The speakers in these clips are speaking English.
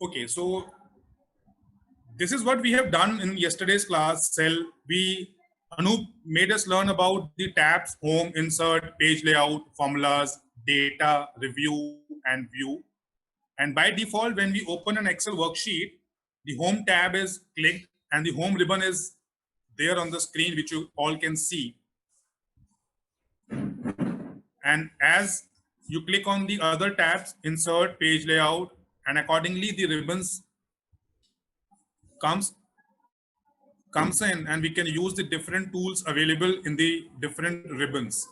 Okay, so this is what we have done in yesterday's class. Anup made us learn about the tabs, home, insert, page layout, formulas, data, review, and view. And by default, when we open an Excel worksheet, the home tab is clicked and the home ribbon is there on the screen, which you all can see. And as you click on the other tabs, insert, page layout, and accordingly the ribbons comes in, and we can use the different tools available in the different ribbons.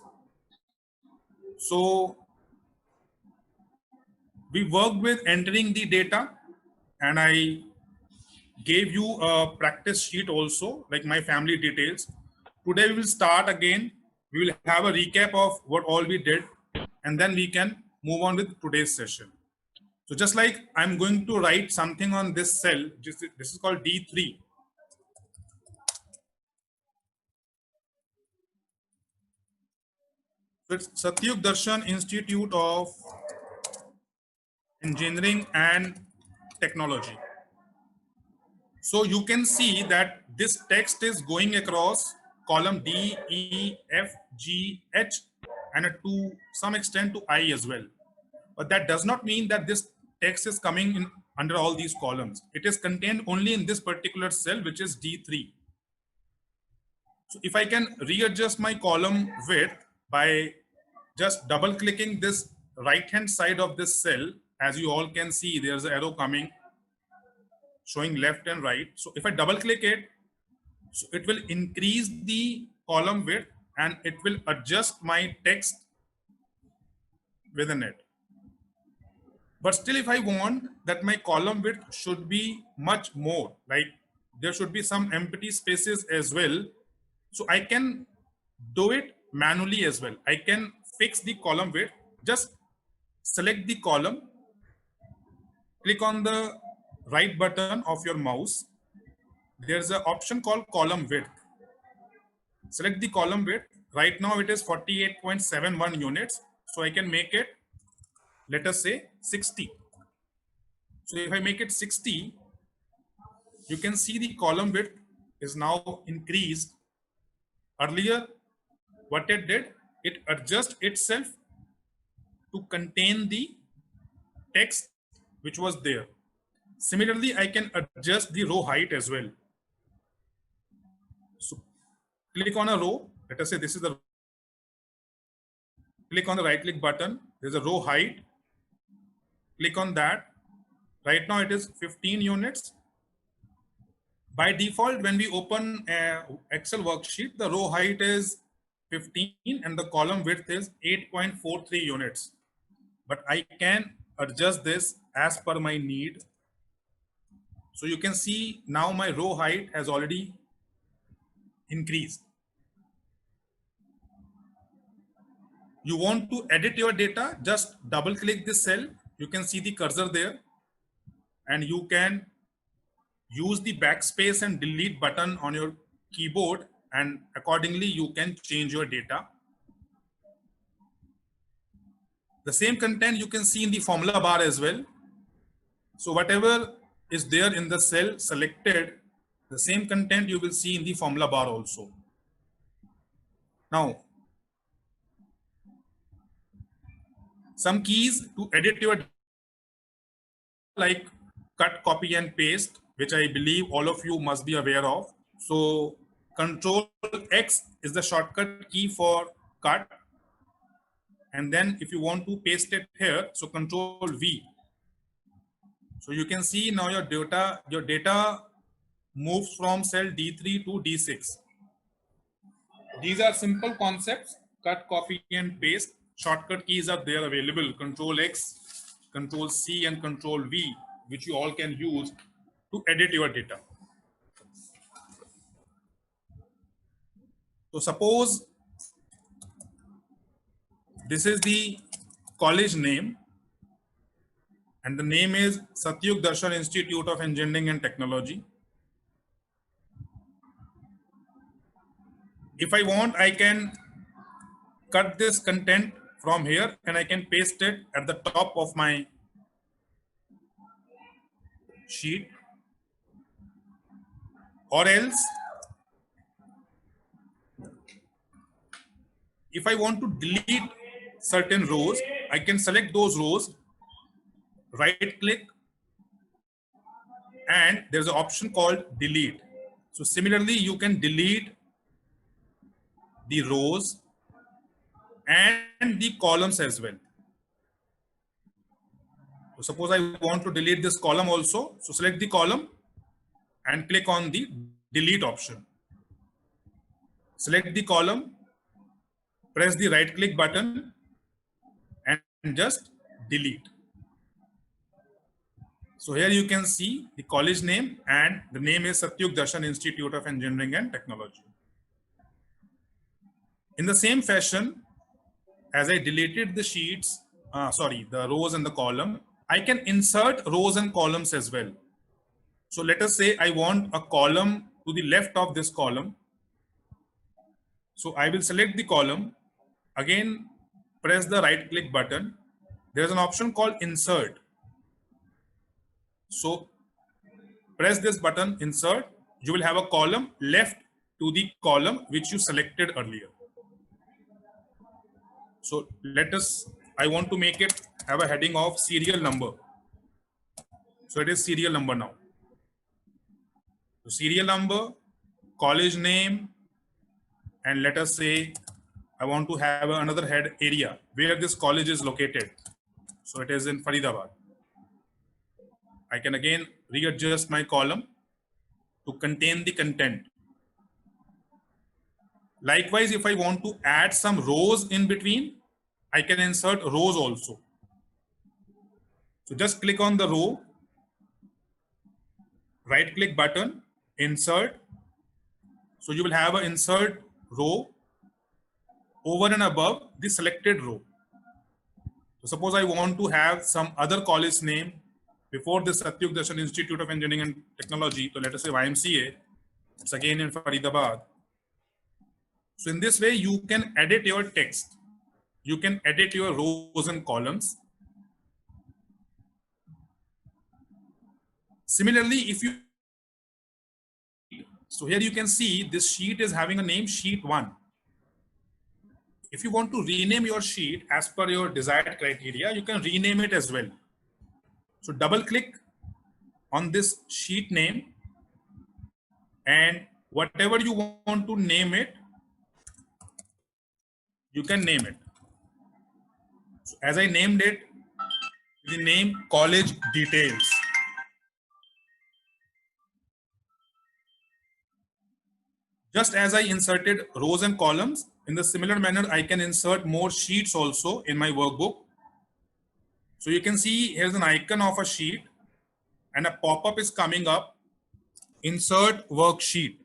So we worked with entering the data, and I gave you a practice sheet also, like my family details. Today we will start again. We will have a recap of what all we did, and then we can move on with today's session. So just like I'm going to write something on this cell, this is called D3. So it's Satyug Darshan Institute of Engineering and Technology. So you can see that this text is going across column D, E, F, G, H, and to some extent to I as well. But that does not mean that this text is coming in under all these columns. It is contained only in this particular cell, which is D3. So if I can readjust my column width by just double clicking this right hand side of this cell, as you all can see, there's an arrow coming showing left and right. So if I double click it, so it will increase the column width and it will adjust my text within it. But still, if I want that my column width should be much more, like there should be some empty spaces as well, so I can do it manually as well. I can fix the column width, just select the column, click on the right button of your mouse. There's an option called column width. Select the column width. Right now it is 48.71 units. So I can make it, let us say 60. So if I make it 60, you can see the column width is now increased. Earlier, what it did, it adjusts itself to contain the text which was there. Similarly, I can adjust the row height as well. So click on a row. Let us say this is the, click on the right click button. There's a row height. Click on that. Right now it is 15 units. By default, when we open an Excel worksheet, the row height is 15 and the column width is 8.43 units. But I can adjust this as per my need. So you can see now my row height has already increased. You want to edit your data, just double click this cell. You can see the cursor there, and you can use the backspace and delete button on your keyboard, and accordingly you can change your data. The same content you can see in the formula bar as well. So whatever is there in the cell selected, the same content you will see in the formula bar also. Now, some keys to edit your, like cut, copy and paste, which I believe all of you must be aware of. So Control X is the shortcut key for cut. And then if you want to paste it here, so Control V. So you can see now your data moves from cell D3 to D6. These are simple concepts: cut, copy and paste. Shortcut keys are there available: Control X, Control C and Control V, which you all can use to edit your data. So suppose this is the college name, and the name is Satyug Darshan Institute of Engineering and Technology. If I want, I can cut this content from here and I can paste it at the top of my sheet, or else if I want to delete certain rows, I can select those rows, right click, and there's an option called delete. So similarly, you can delete the rows and the columns as well. So suppose I want to delete this column also. So select the column and click on the delete option. Select the column, press the right click button and just delete. So here you can see the college name, and the name is Satyug Darshan Institute of Engineering and Technology. In the same fashion, as I deleted the sheets, the rows and the column, I can insert rows and columns as well. So let us say I want a column to the left of this column. So I will select the column, again press the right click button. There's an option called insert. So press this button, insert. You will have a column left to the column which you selected earlier. So I want to make it have a heading of serial number. So it is serial number now. So serial number, college name, and let us say I want to have another head area where this college is located. So it is in Faridabad. I can again readjust my column to contain the content. Likewise, if I want to add some rows in between, I can insert rows also. So just click on the row, right click button, insert. So you will have an insert row over and above the selected row. So suppose I want to have some other college name before the Satyug Darshan Institute of Engineering and Technology. So let us say YMCA. It's again in Faridabad. So in this way, you can edit your text. You can edit your rows and columns. Similarly, so here you can see this sheet is having a name sheet 1. If you want to rename your sheet as per your desired criteria, you can rename it as well. So double click on this sheet name, and whatever you want to name it, you can name it. So as I named it, the name college details. Just as I inserted rows and columns, in the similar manner, I can insert more sheets also in my workbook. So you can see here's an icon of a sheet and a pop-up is coming up, insert worksheet.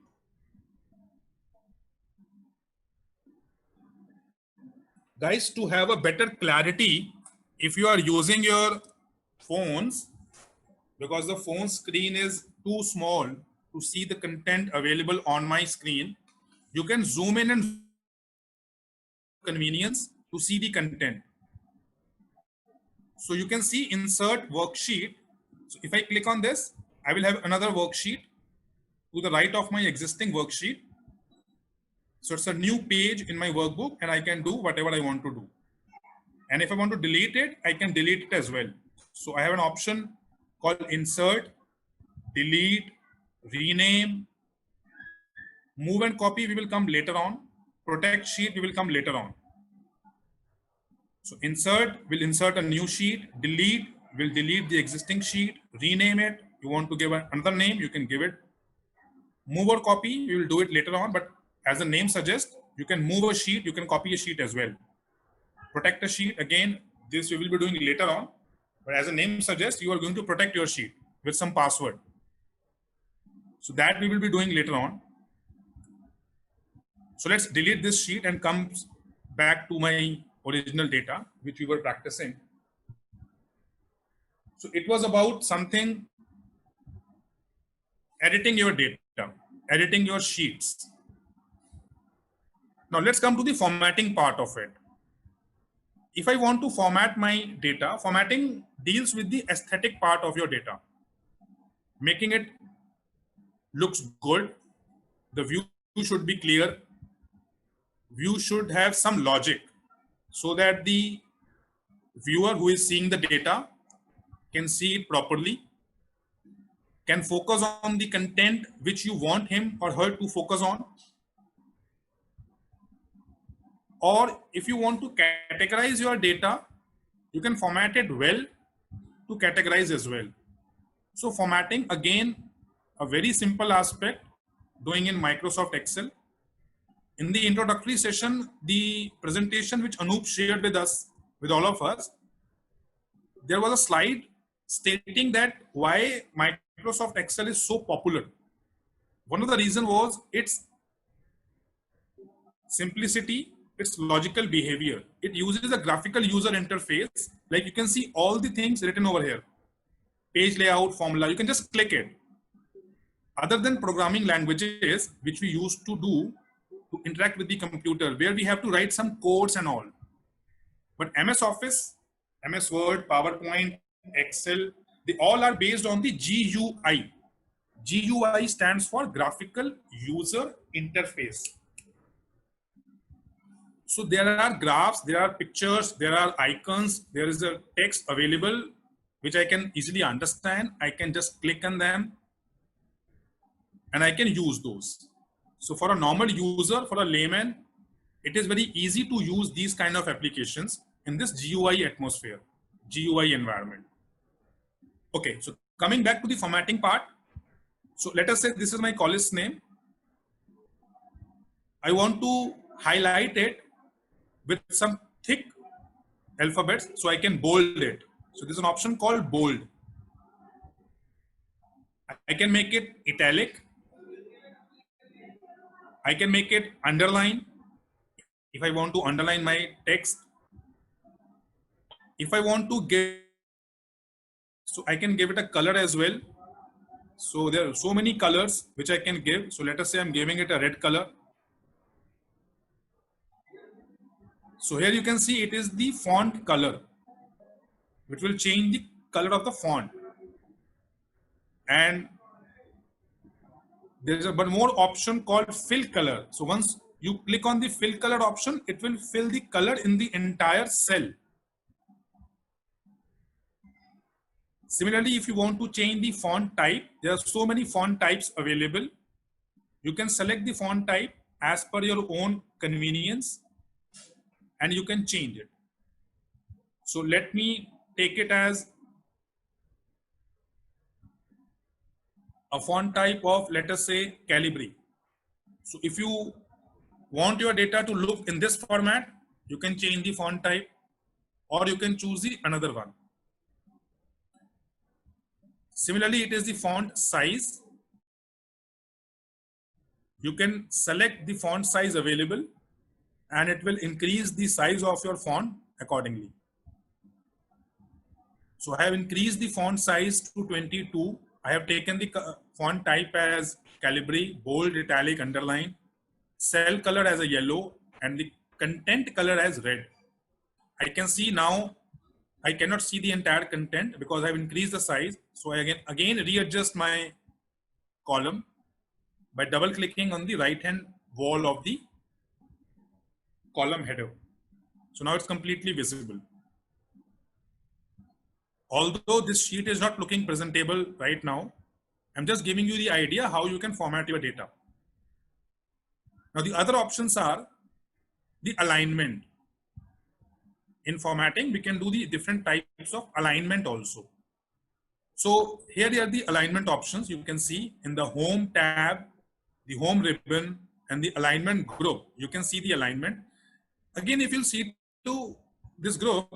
Guys, to have a better clarity, if you are using your phones, because the phone screen is too small to see the content available on my screen, you can zoom in and convenience to see the content. So you can see insert worksheet. So if I click on this, I will have another worksheet to the right of my existing worksheet. So it's a new page in my workbook and I can do whatever I want to do. And if I want to delete it, I can delete it as well. So I have an option called insert, delete, rename, move and copy, we will come later on. Protect sheet, we will come later on. So insert will insert a new sheet, delete will delete the existing sheet, rename it. You want to give another name, you can give it. Move or copy, we will do it later on, but as the name suggests, you can move a sheet, you can copy a sheet as well. Protect a sheet, again, this we will be doing later on, but as the name suggests, you are going to protect your sheet with some password. So that we will be doing later on. So let's delete this sheet and come back to my original data, which we were practicing. So it was about something, editing your data, editing your sheets. Now let's come to the formatting part of it. If I want to format my data, formatting deals with the aesthetic part of your data. making it looks good. The view should be clear. View should have some logic so that the viewer who is seeing the data can see it properly, can focus on the content which you want him or her to focus on. Or if you want to categorize your data, you can format it well to categorize as well. So formatting, again, a very simple aspect doing in Microsoft Excel. In the introductory session, the presentation which Anup shared with us, with all of us, there was a slide stating that why Microsoft Excel is so popular. One of the reasons was its simplicity, its logical behavior. It uses a graphical user interface. Like you can see all the things written over here. Page layout, formula, you can just click it. Other than programming languages, which we used to do to interact with the computer, where we have to write some codes and all. But MS Office, MS Word, PowerPoint, Excel, they all are based on the GUI. GUI stands for Graphical User Interface. So there are graphs, there are pictures, there are icons, there is a text available, which I can easily understand. I can just click on them and I can use those. So for a normal user, for a layman, it is very easy to use these kind of applications in this GUI atmosphere, GUI environment. Okay, so coming back to the formatting part. So let us say this is my college name. I want to highlight it with some thick alphabets so I can bold it. So there's an option called bold. I can make it italic. I can make it underline if I want to underline my text. If I want to give, so I can give it a color as well. So there are so many colors which I can give. So let us say I'm giving it a red color. So here you can see it is the font color, which will change the color of the font. And there is a one more option called fill color. So once you click on the fill color option, it will fill the color in the entire cell. Similarly, if you want to change the font type, there are so many font types available. You can select the font type as per your own convenience and you can change it. So let me take it as a font type of, let us say, Calibri. So if you want your data to look in this format, you can change the font type or you can choose the another one. Similarly, it is the font size. You can select the font size available and it will increase the size of your font accordingly. So I have increased the font size to 22. I have taken the font type as Calibri, bold, italic, underline, cell color as a yellow, and the content color as red. I can see now, I cannot see the entire content because I have increased the size. So I again readjust my column by double clicking on the right hand wall of the column header. So now it's completely visible. Although this sheet is not looking presentable right now, I'm just giving you the idea how you can format your data. Now the other options are the alignment. In formatting, we can do the different types of alignment also. So here are the alignment options. You can see in the home tab, the home ribbon, and the alignment group. You can see the alignment. Again, if you see to this group,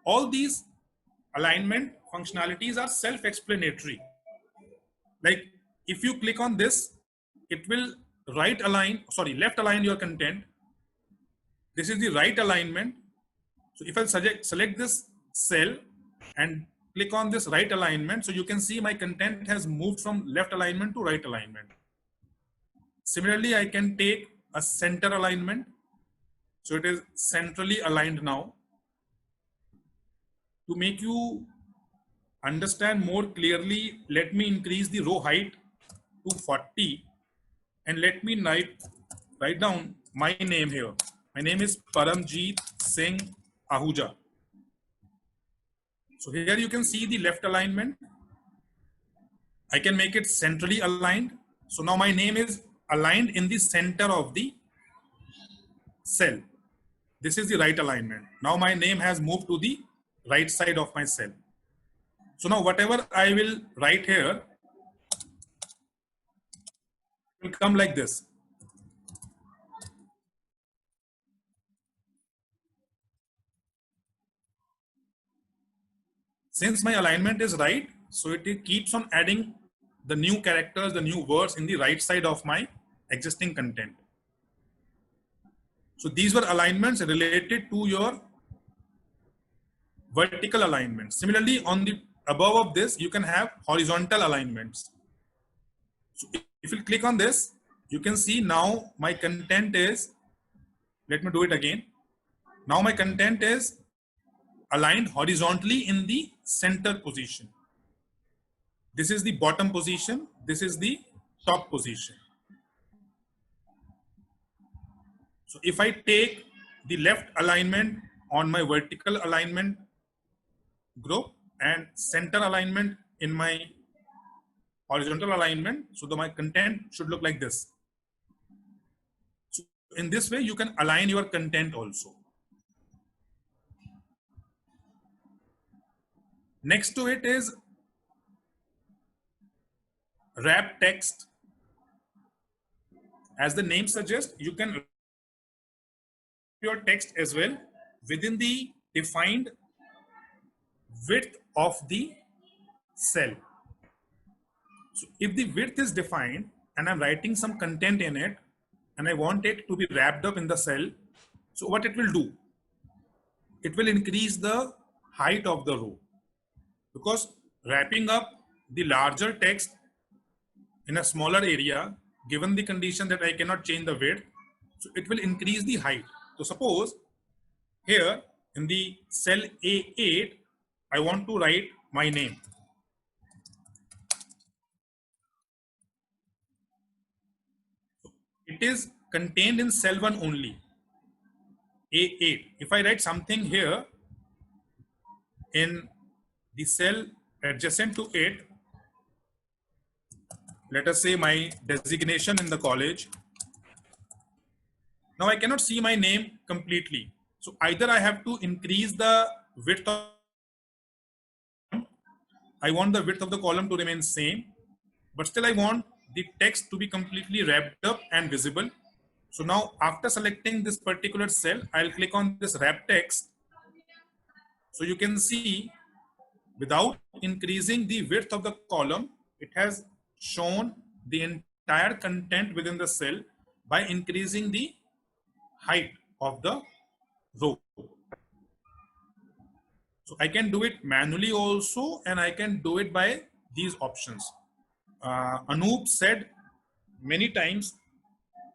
all these alignment functionalities are self-explanatory. Like if you click on this, it will left align your content. This is the right alignment. So if I select this cell and click on this right alignment, so you can see my content has moved from left alignment to right alignment. Similarly, I can take a center alignment. So it is centrally aligned now. To make you understand more clearly, let me increase the row height to 40 and let me write down my name here. My name is Paramjeet Singh Ahuja. So here you can see the left alignment. I can make it centrally aligned. So now my name is aligned in the center of the cell. This is the right alignment. Now my name has moved to the right side of my cell. So now whatever I will write here will come like this. Since my alignment is right, so it keeps on adding the new characters, the new words in the right side of my existing content. So these were alignments related to your vertical alignment. Similarly, on the above of this, you can have horizontal alignments. So if you click on this, you can see now my content is, let me do it again. Now my content is aligned horizontally in the center position. This is the bottom position. This is the top position. So if I take the left alignment on my vertical alignment group and center alignment in my horizontal alignment, so my content should look like this. So in this way, you can align your content also. Next to it is wrap text. As the name suggests, you can wrap your text as well within the defined width of the cell. So if the width is defined and I'm writing some content in it and I want it to be wrapped up in the cell, so what it will do? It will increase the height of the row, because wrapping up the larger text in a smaller area, given the condition that I cannot change the width, so it will increase the height. So suppose here in the cell A8, I want to write my name. It is contained in cell 1 only, A8. If I write something here in the cell adjacent to it, let us say my designation in the college. Now I cannot see my name completely. So either I have to increase the width of, I want the width of the column to remain same, but still I want the text to be completely wrapped up and visible. So now after selecting this particular cell, I'll click on this wrap text. So you can see without increasing the width of the column, it has shown the entire content within the cell by increasing the height of the row. So I can do it manually also, and I can do it by these options. Anoop said many times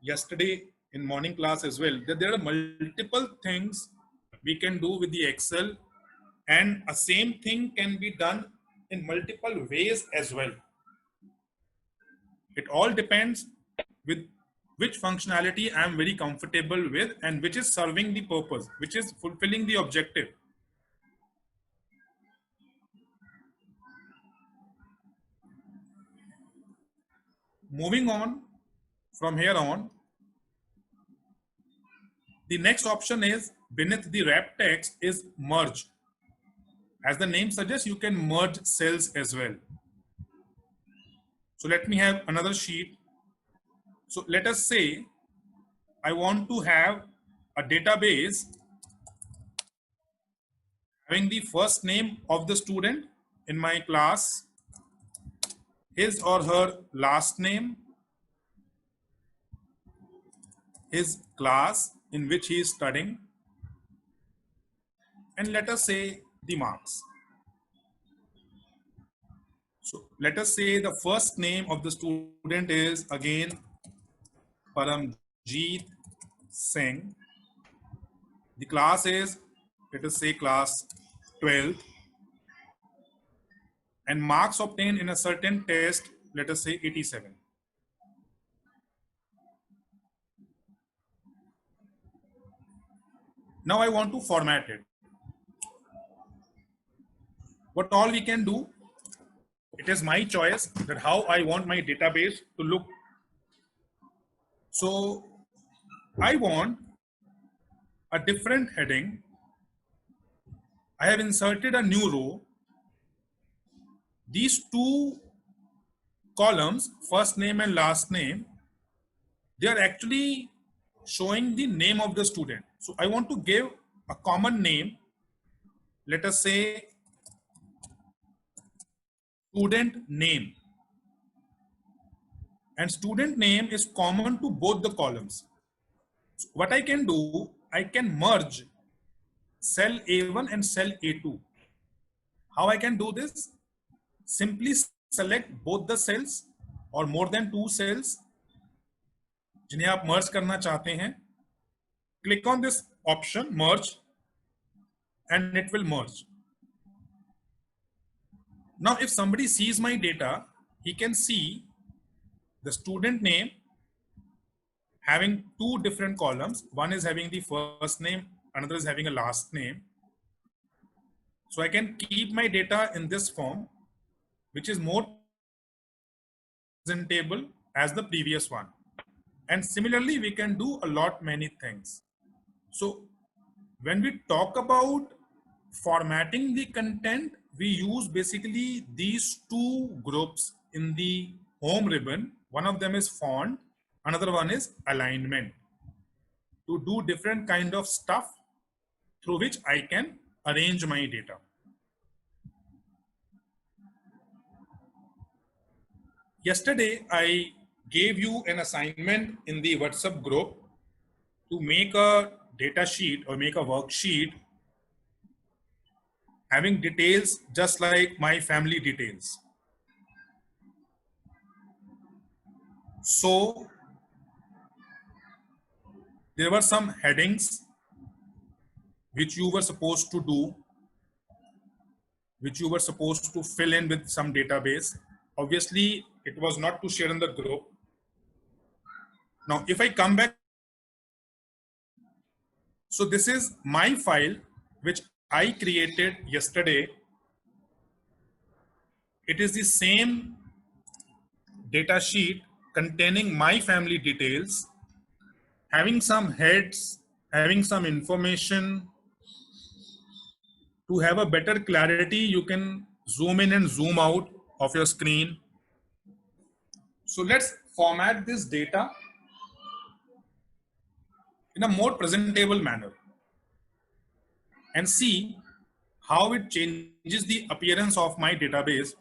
yesterday in morning class as well that there are multiple things we can do with the Excel, and a same thing can be done in multiple ways as well. It all depends with which functionality I am very comfortable with and which is serving the purpose, which is fulfilling the objective. Moving on from here on, the next option is beneath the wrap text is merge. As the name suggests, you can merge cells as well. So let me have another sheet. So let us say I want to have a database having the first name of the student in my class, his or her last name, his class in which he is studying, and let us say the marks. So let us say the first name of the student is again Paramjeet Singh. The class is, let us say, class 12th. and marks obtained in a certain test, let us say 87. Now I want to format it. What all we can do, it is my choice that how I want my database to look. So I want a different heading. I have inserted a new row. These two columns, first name and last name, they are actually showing the name of the student. So I want to give a common name. Let us say student name. And student name is common to both the columns. So what I can do, I can merge cell A1 and cell A2. How I can do this? Simply select both the cells or more than two cells जिन्हें आप merge करना चाहते हैं. Click on this option merge and it will merge. Now if somebody sees my data, he can see the student name having two different columns. One is having the first name, another is having a last name. So I can keep my data in this form, which is more presentable as the previous one. And similarly, we can do a lot many things. So when we talk about formatting the content, we use basically these two groups in the home ribbon. One of them is font, another one is alignment, to do different kind of stuff through which I can arrange my data. Yesterday, I gave you an assignment in the WhatsApp group to make a data sheet or make a worksheet having details just like my family details. So there were some headings which you were supposed to do, which you were supposed to fill in with some database. Obviously, it was not to share in the group. Now, if I come back, so this is my file which I created yesterday. It is the same data sheet containing my family details, having some heads, having some information. To have a better clarity, you can zoom in and zoom out of your screen. So let's format this data in a more presentable manner and see how it changes the appearance of my database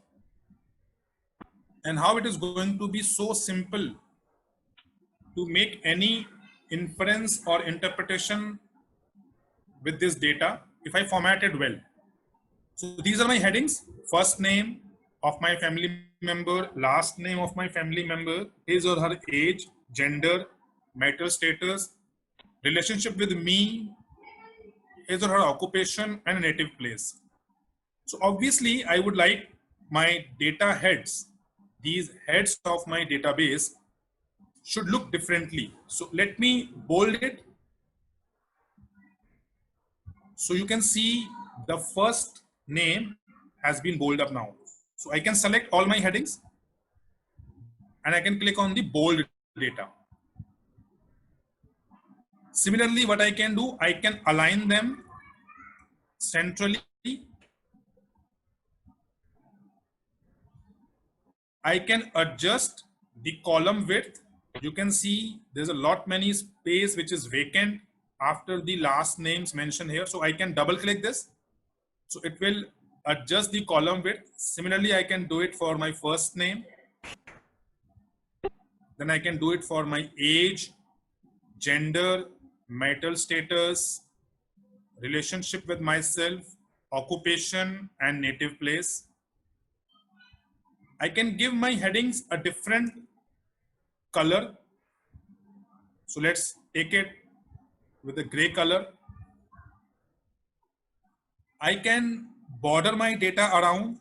and how it is going to be so simple to make any inference or interpretation with this data if I format it well. So these are my headings: first name of my family member, last name of my family member, his or her age, gender, marital status, relationship with me, his or her occupation, and native place. So obviously I would like my data heads, these heads of my database should look differently. So let me bold it. So you can see the first name has been bold up now. So I can select all my headings and I can click on the bold data. Similarly, what I can do, I can align them centrally. I can adjust the column width. You can see there's a lot many space which is vacant after the last names mentioned here. So I can double click this. So it will adjust the column width. Similarly, I can do it for my first name. Then I can do it for my age, gender, marital status, relationship with myself, occupation, and native place. I can give my headings a different color. So let's take it with a gray color. I can border my data around.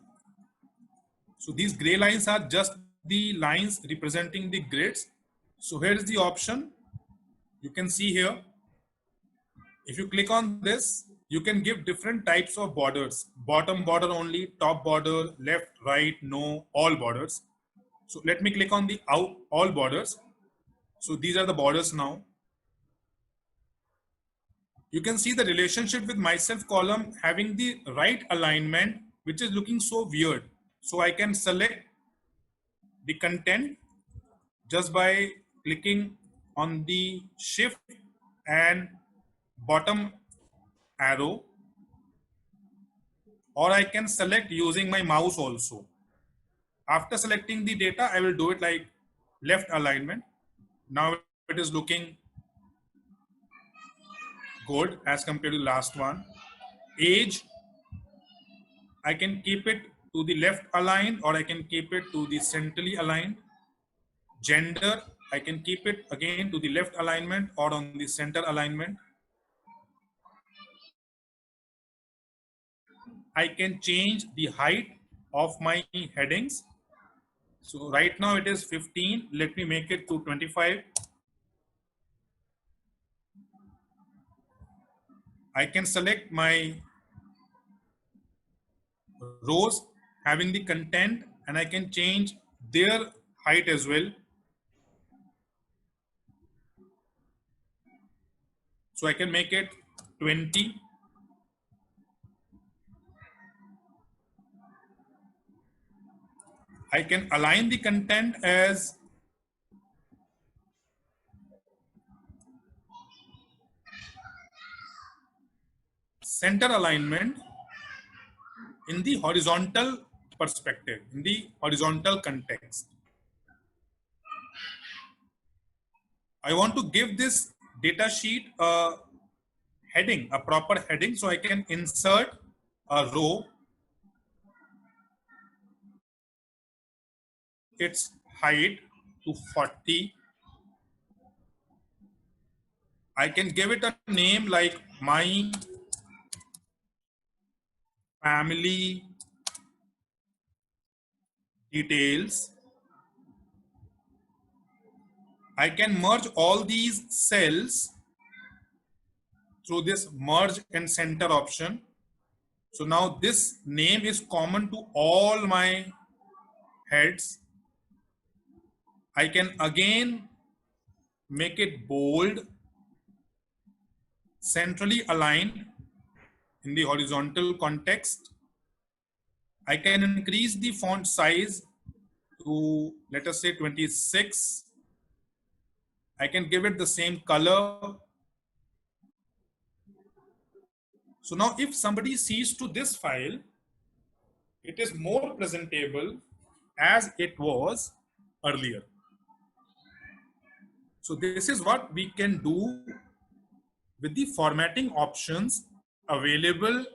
So these gray lines are just the lines representing the grids. So here is the option. You can see here. If you click on this, you can give different types of borders. Bottom border only, top border, left, right, no, all borders. So let me click on the all borders. So these are the borders now. You can see the relationship with myself column having the right alignment, which is looking so weird. So I can select the content just by clicking on the shift and bottom arrow, or I can select using my mouse also. After selecting the data, I will do it like left alignment. Now it is looking good as compared to the last one. Age, I can keep it to the left aligned, or I can keep it to the centrally aligned. Gender, I can keep it again to the left alignment or on the center alignment. I can change the height of my headings. So right now it is 15. Let me make it to 25. I can select my rows having the content, and I can change their height as well. So I can make it 20. I can align the content as center alignment in the horizontal perspective, in the horizontal context. I want to give this data sheet a heading, a proper heading, so I can insert a row, its height to 40. I can give it a name like my family details. I can merge all these cells through this merge and center option. So now this name is common to all my heads. I can again make it bold, centrally aligned in the horizontal context. I can increase the font size to, let us say, 26. I can give it the same color. So now if somebody sees to this file, it is more presentable as it was earlier. So this is what we can do with the formatting options available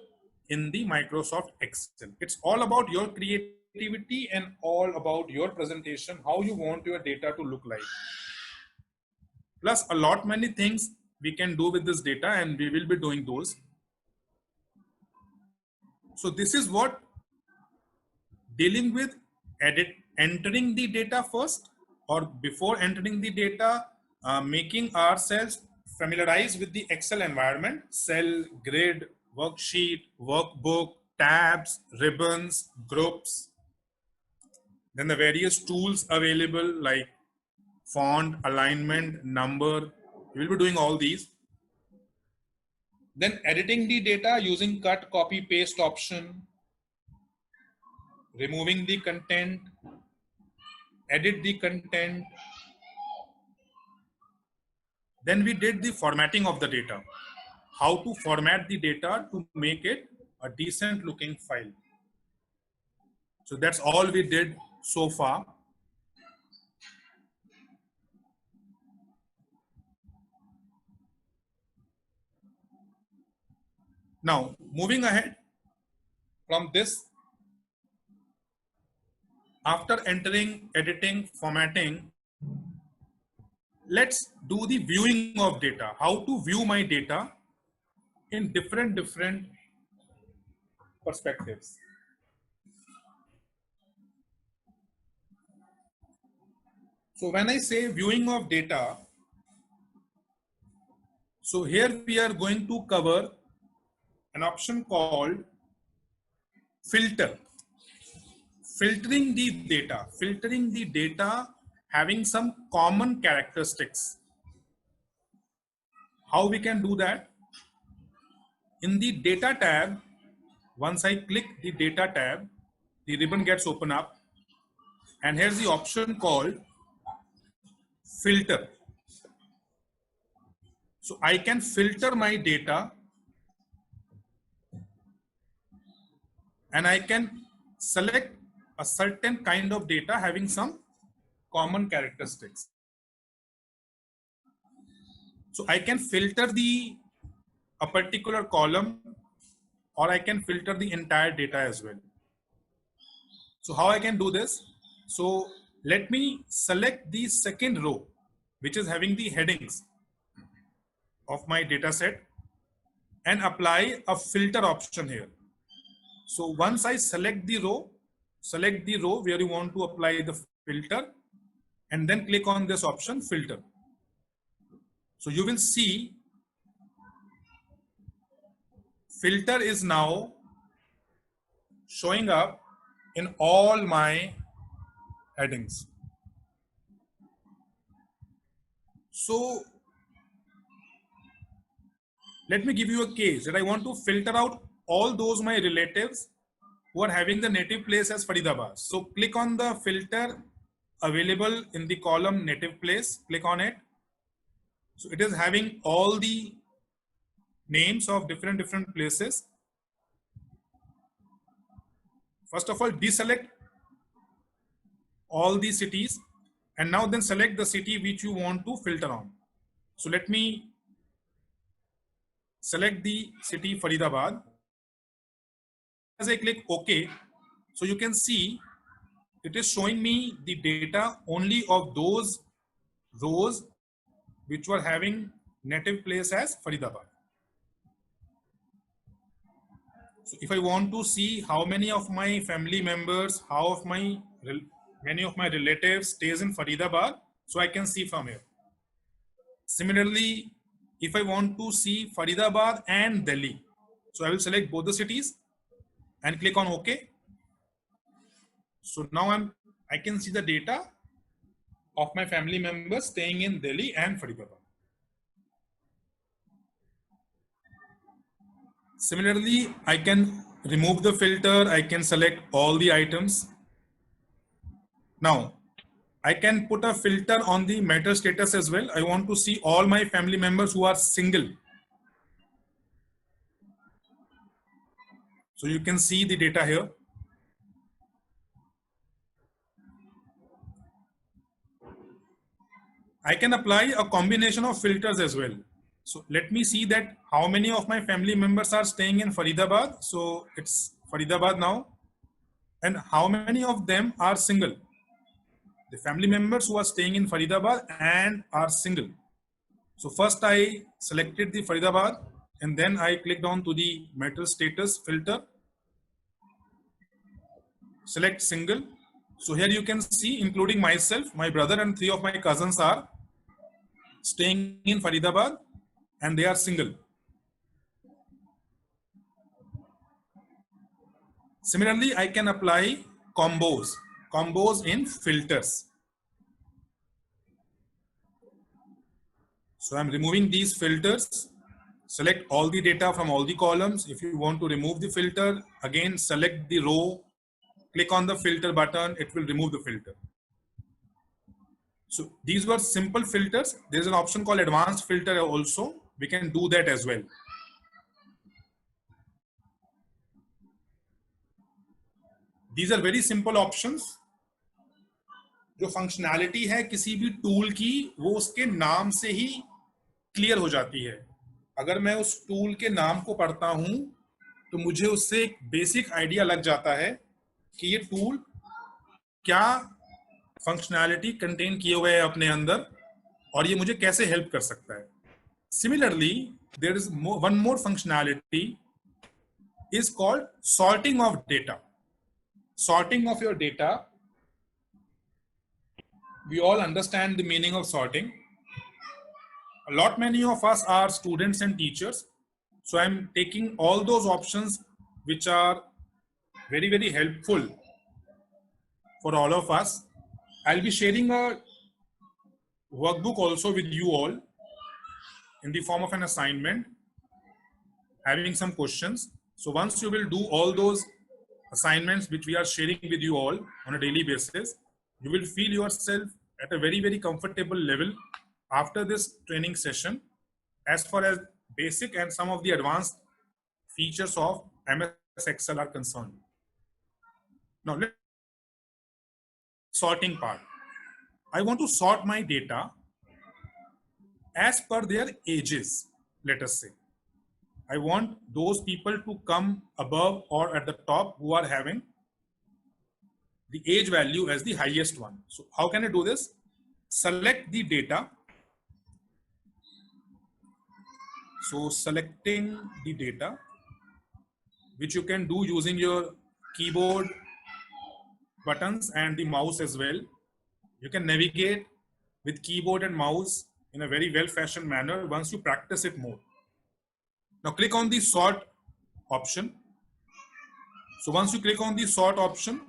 in the Microsoft Excel. It's all about your creativity and all about your presentation, how you want your data to look like. Plus a lot many things we can do with this data, and we will be doing those. So this is what dealing with entering the data first, or before entering the data, making ourselves familiarize with the Excel environment, cell, grid, worksheet, workbook, tabs, ribbons, groups. Then the various tools available like font, alignment, number. We will be doing all these. Then editing the data using cut, copy, paste option, removing the content, edit the content. Then we did the formatting of the data, how to format the data to make it a decent looking file. So that's all we did so far. Now, moving ahead from this, after entering, editing, formatting, let's do the viewing of data, how to view my data in different perspectives. So when I say viewing of data, so here we are going to cover an option called filter. Filtering the data having some common characteristics. How we can do that? In the data tab, once I click the data tab, the ribbon gets open up, and here's the option called filter. So I can filter my data and I can select a certain kind of data having some common characteristics. So I can filter a particular column, or I can filter the entire data as well. So how I can do this? So let me select the second row, which is having the headings of my data set, and apply a filter option here. So once I select the row where you want to apply the filter, and then click on this option filter. So you will see filter is now showing up in all my headings. So let me give you a case that I want to filter out all those my relatives who are having the native place as Faridabad. So click on the filter available in the column native place, click on it. So it is having all the names of different places. First of all, deselect all the cities, and now then select the city which you want to filter on. So let me select the city Faridabad. As I click OK, so you can see it is showing me the data only of those rows which were having native place as Faridabad. So if I want to see how many of my family members, many of my relatives stays in Faridabad, so I can see from here. Similarly, if I want to see Faridabad and Delhi, so I will select both the cities and click on OK. So now I can see the data of my family members staying in Delhi and Faridabad. Similarly, I can remove the filter. I can select all the items. Now, I can put a filter on the marital status as well. I want to see all my family members who are single. So you can see the data here. I can apply a combination of filters as well. So let me see that how many of my family members are staying in Faridabad. So it's Faridabad now. And how many of them are single? The family members who are staying in Faridabad and are single. So first I selected the Faridabad, and then I clicked on to the marital status filter. Select single. So here you can see, including myself, my brother and 3 of my cousins are staying in Faridabad and they are single. Similarly, I can apply combos in filters. So I'm removing these filters. Select all the data from all the columns. If you want to remove the filter, again select the row, click on the filter button, it will remove the filter. So these were simple filters. There's an option called advanced filter also. We can do that as well. These are very simple options. जो functionality है किसी भी tool की वो उसके नाम से ही clear हो जाती है. अगर मैं उस टूल के नाम को पढ़ता हूं तो मुझे उससे एक बेसिक आइडिया लग जाता है कि ये टूल क्या फंक्शनैलिटी कंटेन किए हुए है अपने अंदर और ये मुझे कैसे हेल्प कर सकता है. Similarly, there is one more functionality is called sorting of data. Sorting of your data. we all understand the meaning of sorting. A lot many of us are students and teachers. So I'm taking all those options which are very, very helpful for all of us. I'll be sharing a workbook also with you all in the form of an assignment, having some questions. So once you will do all those assignments which we are sharing with you all on a daily basis, you will feel yourself at a very, very comfortable level after this training session as far as basic and some of the advanced features of MS Excel are concerned. Now, let's sorting part. I want to sort my data as per their ages, let us say. I want those people to come above or at the top who are having the age value as the highest one. So how can I do this? Select the data. So selecting the data, which you can do using your keyboard buttons and the mouse as well. You can navigate with keyboard and mouse in a very well-fashioned manner once you practice it more. Now click on the sort option. So once you click on the sort option,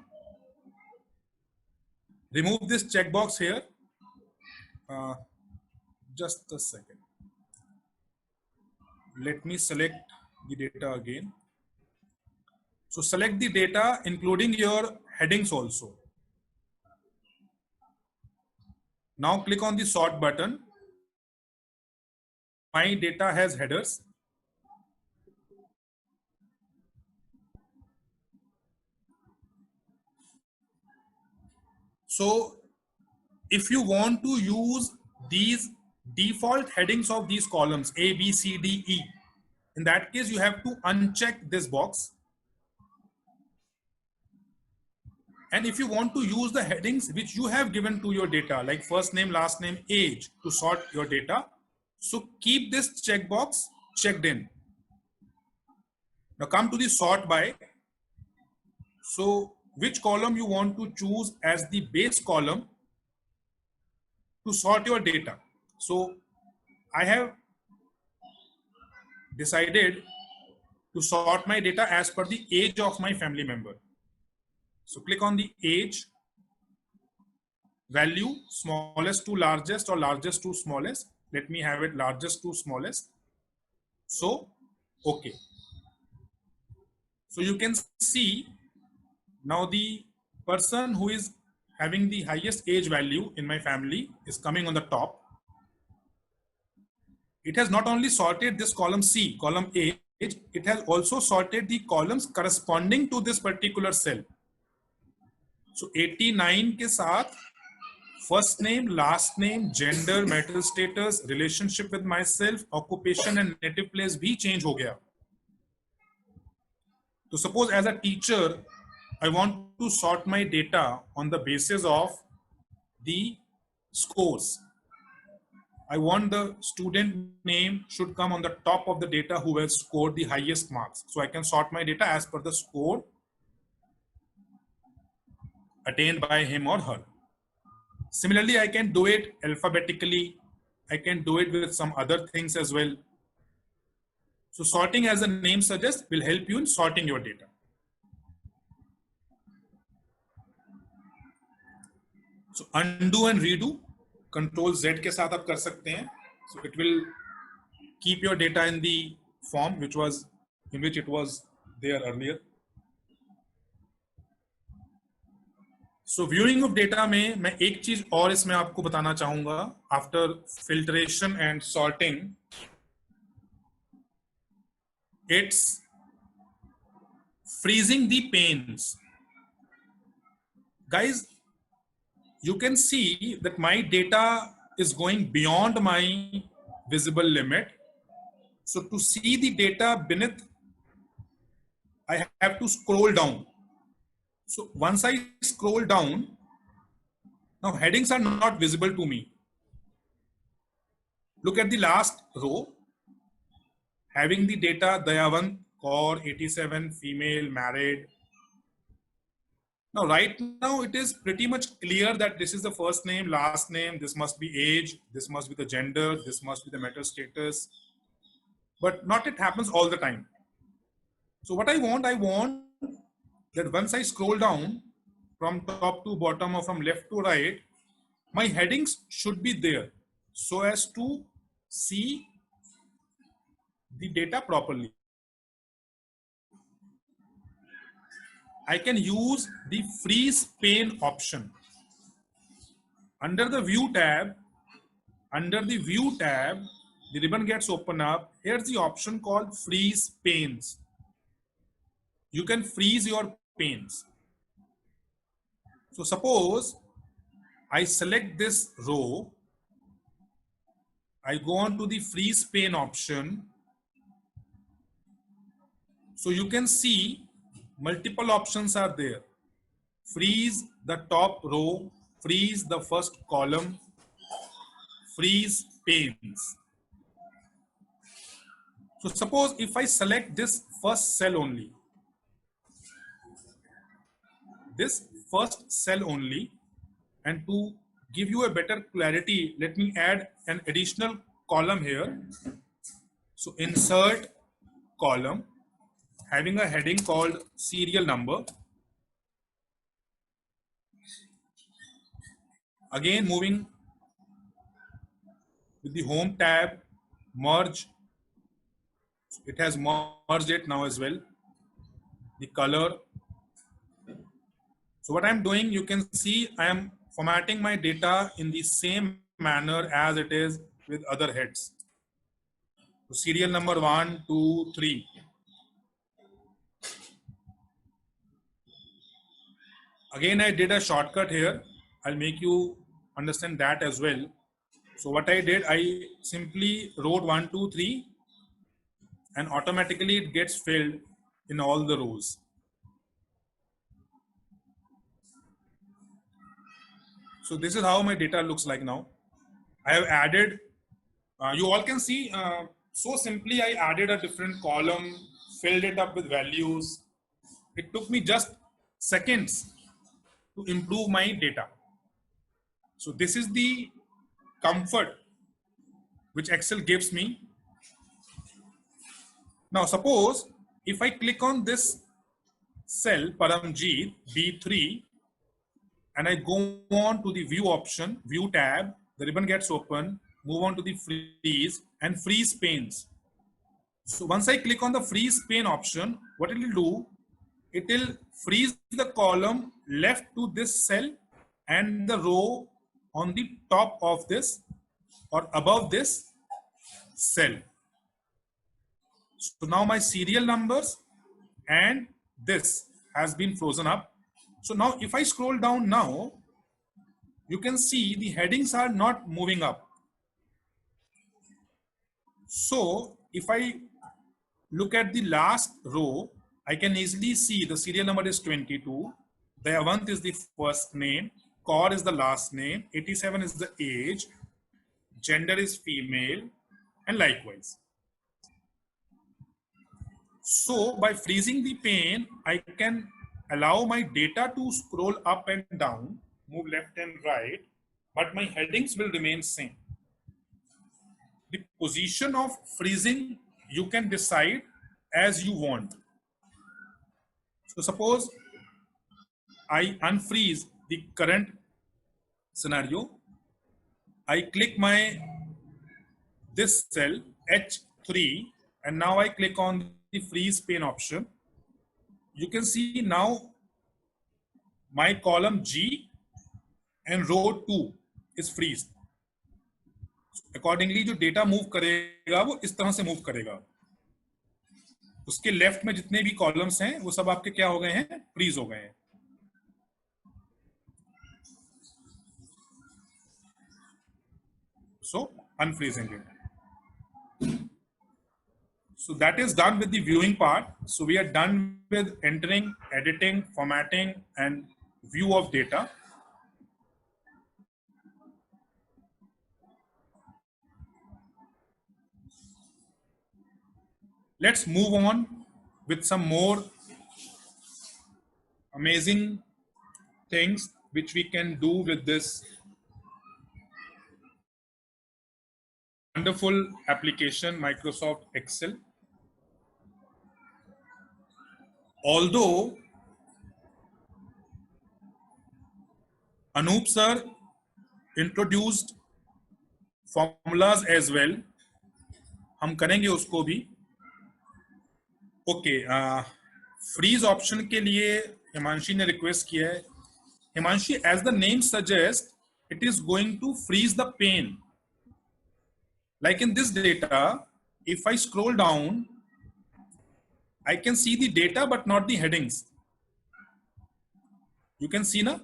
remove this checkbox here. Just a second. Let me select the data again. So select the data including your headings also. Now click on the sort button. My data has headers. So if you want to use these default headings of these columns A, B, C, D, E, in that case you have to uncheck this box. And if you want to use the headings which you have given to your data, like first name, last name, age, to sort your data, so keep this checkbox checked in. Now come to the sort by. So which column you want to choose as the base column to sort your data. So I have decided to sort my data as per the age of my family member. So click on the age value, smallest to largest or largest to smallest. Let me have it largest to smallest. So, okay. So you can see now the person who is having the highest age value in my family is coming on the top. It has not only sorted this column C, column age, it has also sorted the columns corresponding to this particular cell. So 89 के साथ first name, last name, gender, marital status, relationship with myself, occupation and native place भी change हो गया. So suppose as a teacher, I want to sort my data on the basis of the scores. I want the student name should come on the top of the data who has scored the highest marks. So I can sort my data as per the score attained by him or her. Similarly, I can do it alphabetically. I can do it with some other things as well. So sorting, as the name suggests, will help you in sorting your data. So undo and redo, Control Z के साथ आप कर सकते हैं. So it will keep your data in the form in which it was there earlier. So viewing of data में मैं एक चीज और इसमें आपको बताना चाहूंगा. After filtration and sorting, it's freezing the panes. Guys, you can see that my data is going beyond my visible limit. So to see the data beneath, I have to scroll down. So once I scroll down, now headings are not visible to me. Look at the last row, having the data Dayavant, Kaur, 87, female, married. Now, right now, it is pretty much clear that this is the first name, last name, this must be age, this must be the gender, this must be the marital status, but not it happens all the time. So what I want that once I scroll down from top to bottom or from left to right, my headings should be there so as to see the data properly. I can use the freeze pane option. Under the view tab, the ribbon gets open up. Here's the option called freeze panes. You can freeze your panes. So suppose I select this row, I go on to the freeze pane option. So you can see multiple options are there. Freeze the top row, freeze the first column, freeze panes. So suppose if I select this first cell only, and to give you a better clarity, let me add an additional column here. So insert column having a heading called serial number. Again, moving with the home tab, merge. It has merged it now as well. The color. So what I'm doing, you can see I am formatting my data in the same manner as it is with other heads. So serial number 1, 2, 3. Again, I did a shortcut here. I'll make you understand that as well. So what I did, I simply wrote 1, 2, 3, and automatically it gets filled in all the rows. So this is how my data looks like now. I have added, you all can see, so simply I added a different column, filled it up with values. It took me just seconds to improve my data. So this is the comfort which Excel gives me. Now suppose if I click on this cell Paramjeet B3 and I go on to the view option, view tab, the ribbon gets open, move on to the freeze and freeze panes. So once I click on the freeze pane option, what it will do, it will freeze the column left to this cell and the row on the top of this or above this cell. So now my serial numbers and this has been frozen up. So now if I scroll down now, you can see the headings are not moving up. So if I look at the last row, I can easily see the serial number is 22. Dayavant is the first name. Kaur is the last name. 87 is the age. Gender is female, and likewise. So by freezing the pane, I can allow my data to scroll up and down, move left and right, but my headings will remain same. The position of freezing, you can decide as you want. So suppose I unfreeze the current scenario. I click my this cell H3 and now I click on the freeze pane option. You can see now my column G and row 2 is freezed. Accordingly जो data move करेगा वो इस तरह से move करेगा. उसके left में जितने भी कॉलम्स हैं वो सब आपके क्या हो गए हैं, फ्रीज हो गए हैं. So unfreezing it. So that is done with the viewing part. So we are done with entering, editing, formatting, and view of data. Let's move on with some more amazing things which we can do with this wonderful application, Microsoft Excel. Although Anup sir introduced formulas as well, हम करेंगे उसको भी. Okay, freeze option के लिए हिमांशी ने request किया है. Himanshi, as the name suggest, it is going to freeze the pane. Like in this data, if I scroll down, I can see the data but not the headings. You can see now,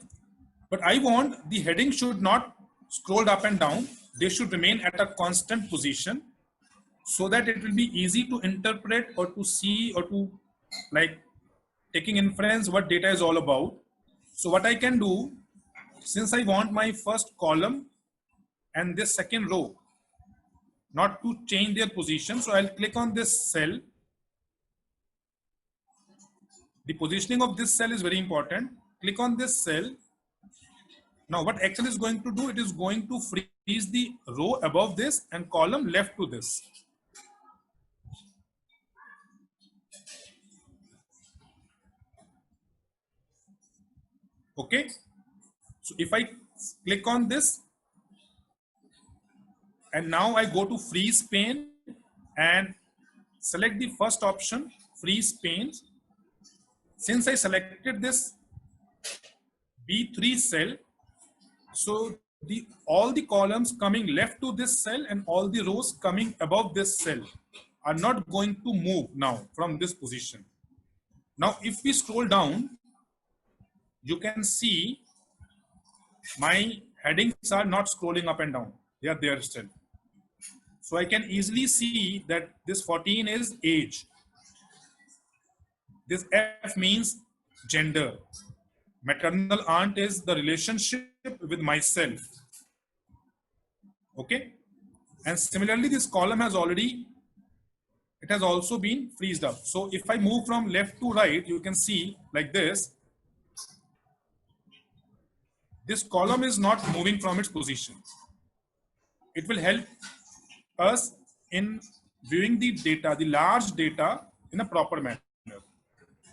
but I want the heading should not scroll up and down. They should remain at a constant position so that it will be easy to interpret or to see or to like taking inference what data is all about. So what I can do, since I want my first column and this second row not to change their position, so I'll click on this cell. The positioning of this cell is very important. Click on this cell. Now what Excel is going to do, it is going to freeze the row above this and column left to this. Okay, so if I click on this and now I go to freeze pane and select the first option, freeze pane. Since I selected this B3 cell, so all the columns coming left to this cell and all the rows coming above this cell are not going to move now from this position. Now if we scroll down, you can see my headings are not scrolling up and down. They are there still. So I can easily see that this 14 is age. This F means gender. Maternal aunt is the relationship with myself. Okay. And similarly, this column has already, it has also been freezed up. So if I move from left to right, you can see like this. This column is not moving from its position. It will help us in viewing the data, the large data, in a proper manner.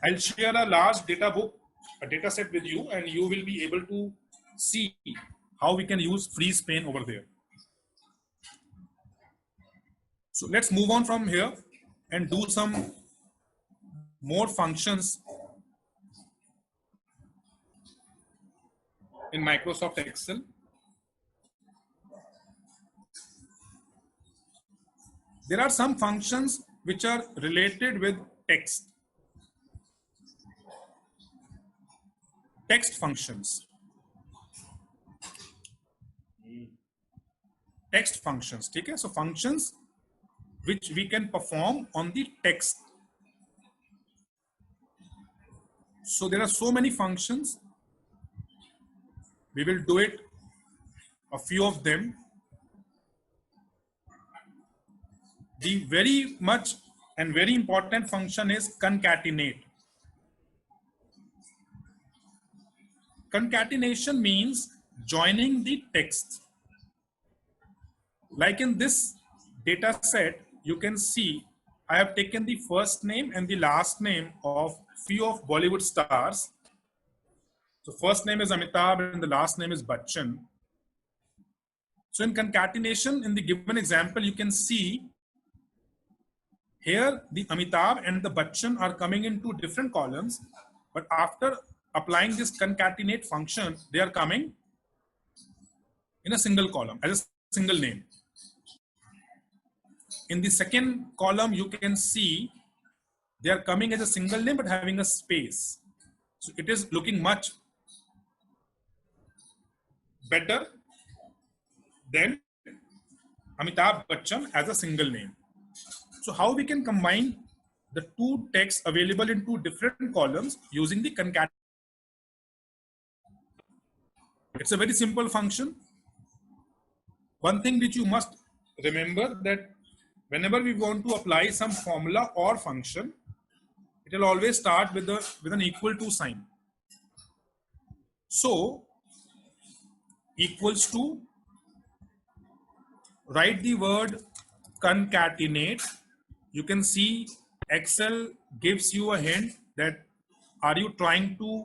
I'll share a large data book, a data set with you, and you will be able to see how we can use freeze pane over there. So let's move on from here and do some more functions in Microsoft Excel. There are some functions which are related with text. Text functions. Text functions, okay? So functions which we can perform on the text. So there are so many functions. We will do it, a few of them. The very much and very important function is concatenate. Concatenation means joining the text. Like in this data set, you can see I have taken the first name and the last name of few of Bollywood stars. So first name is Amitabh and the last name is Bachchan. So in concatenation, in the given example, you can see here the Amitabh and the Bachchan are coming into different columns, but after applying this concatenate function, they are coming in a single column as a single name. In the second column, you can see they are coming as a single name but having a space. So it is looking much better than Amitabh Bachchan as a single name. So how we can combine the two texts available in two different columns using the concatenate? It's a very simple function. One thing which you must remember, that whenever we want to apply some formula or function, it will always start with an equal to sign. So equals to, write the word concatenate. You can see Excel gives you a hint that are you trying to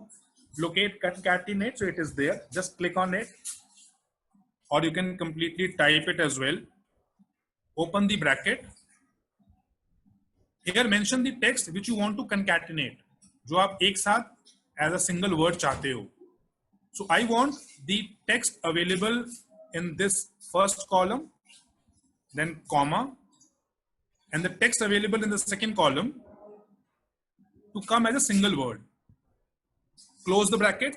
locate concatenate? So it is there. Just click on it, or you can completely type it as well. Open the bracket. Here mention the text which you want to concatenate, जो आप एक साथ as a single word चाहते हो. So I want the text available in this first column, then comma, and the text available in the second column to come as a single word. Close the bracket.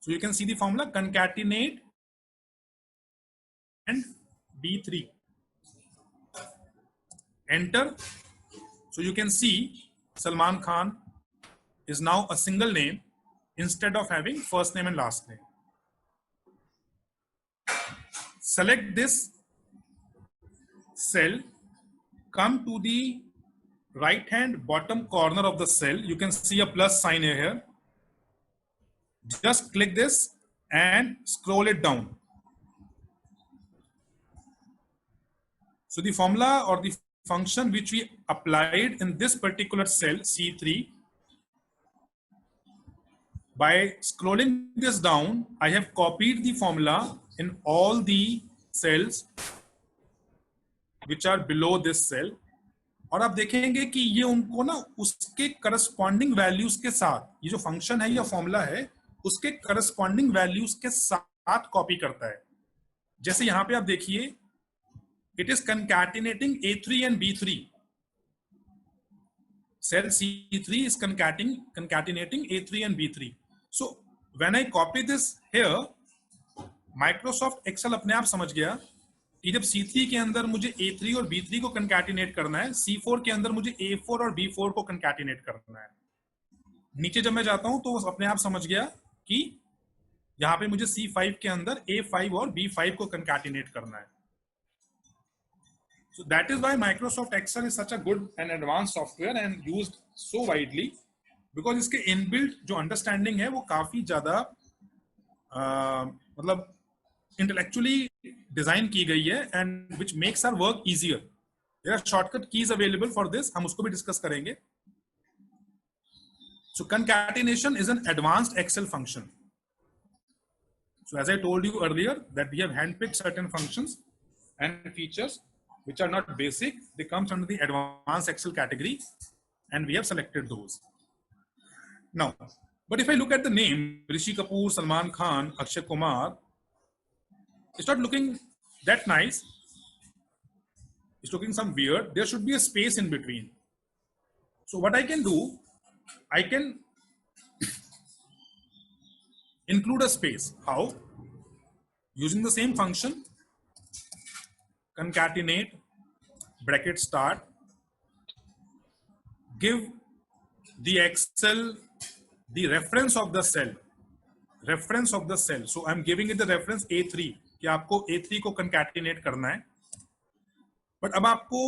So you can see the formula concatenate and B3. Enter. So you can see Salman Khan is now a single name instead of having first name and last name. Select this cell, come to the right hand bottom corner of the cell. You can see a plus sign here. Just click this and scroll it down. So the formula or the function which we applied in this particular cell C3, by scrolling this down, I have copied the formula in all the cells which are below this cell. और आप देखेंगे कि ये उनको ना उसके corresponding values के साथ, ये जो फंक्शन है या फॉर्मूला है उसके करस्पॉन्डिंग वैल्यूज के साथ कॉपी करता है. जैसे यहां पे आप देखिए, it is concatenating A3 and B3. Cell C3 is concatenating A3 and B3. So when I copy this here, Microsoft Excel अपने आप समझ गया कि जब C3 के अंदर मुझे A3 और B3 को कंकैटिनेट करना है, C4 के अंदर मुझे A4 और B4 को कंकैटिनेट करना है. नीचे जब मैं जाता हूं तो अपने आप समझ गया कि यहां पे मुझे C5 के अंदर A5 और B5 को कंकैटिनेट करना है. So that is why Microsoft Excel is such a good and advanced software and used so widely, because इसके इनबिल्ट जो अंडरस्टैंडिंग है वो काफी ज्यादा मतलब इंटेलेक्चुअली डिजाइन की गई है, and which makes our work easier. There are shortcut keys available for this, हम उसको भी डिस्कस करेंगे. So concatenation is an advanced Excel function. So as I told you earlier that we have handpicked certain functions and features which are not basic, they comes under the advanced Excel category, and we have selected those. Now, but if I look at the name Rishi Kapoor, Salman Khan, Akshay Kumar, it's not looking that nice. It's looking some weird. There should be a space in between. So what I can do, I can include a space. How? Using the same function, concatenate, bracket start, give the Excel the reference of the cell. Reference of the cell. So I'm giving it the reference A3 कि आपको A3 को concatenate करना है. But अब आपको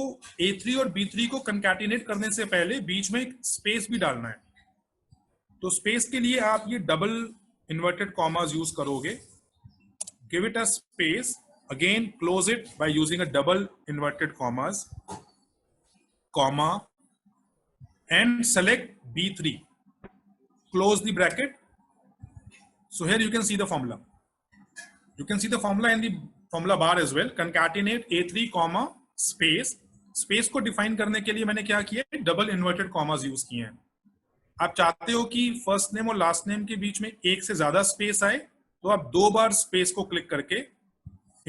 A3 और B3 को concatenate करने से पहले बीच में एक स्पेस भी डालना है. तो स्पेस के लिए आप ये डबल इन्वर्टेड कॉमास यूज करोगे. Give it a space, again close it by using a double inverted commas, comma, and select B3. Close the bracket. So here you can see the formula. You can see the formula in the formula bar as well. Concatenate A3 comma space. Space को define करने के लिए मैंने क्या किया, double inverted commas use किए हैं. आप चाहते हो कि फर्स्ट नेम और लास्ट नेम के बीच में एक से ज्यादा स्पेस आए, तो आप 2 बार स्पेस को क्लिक करके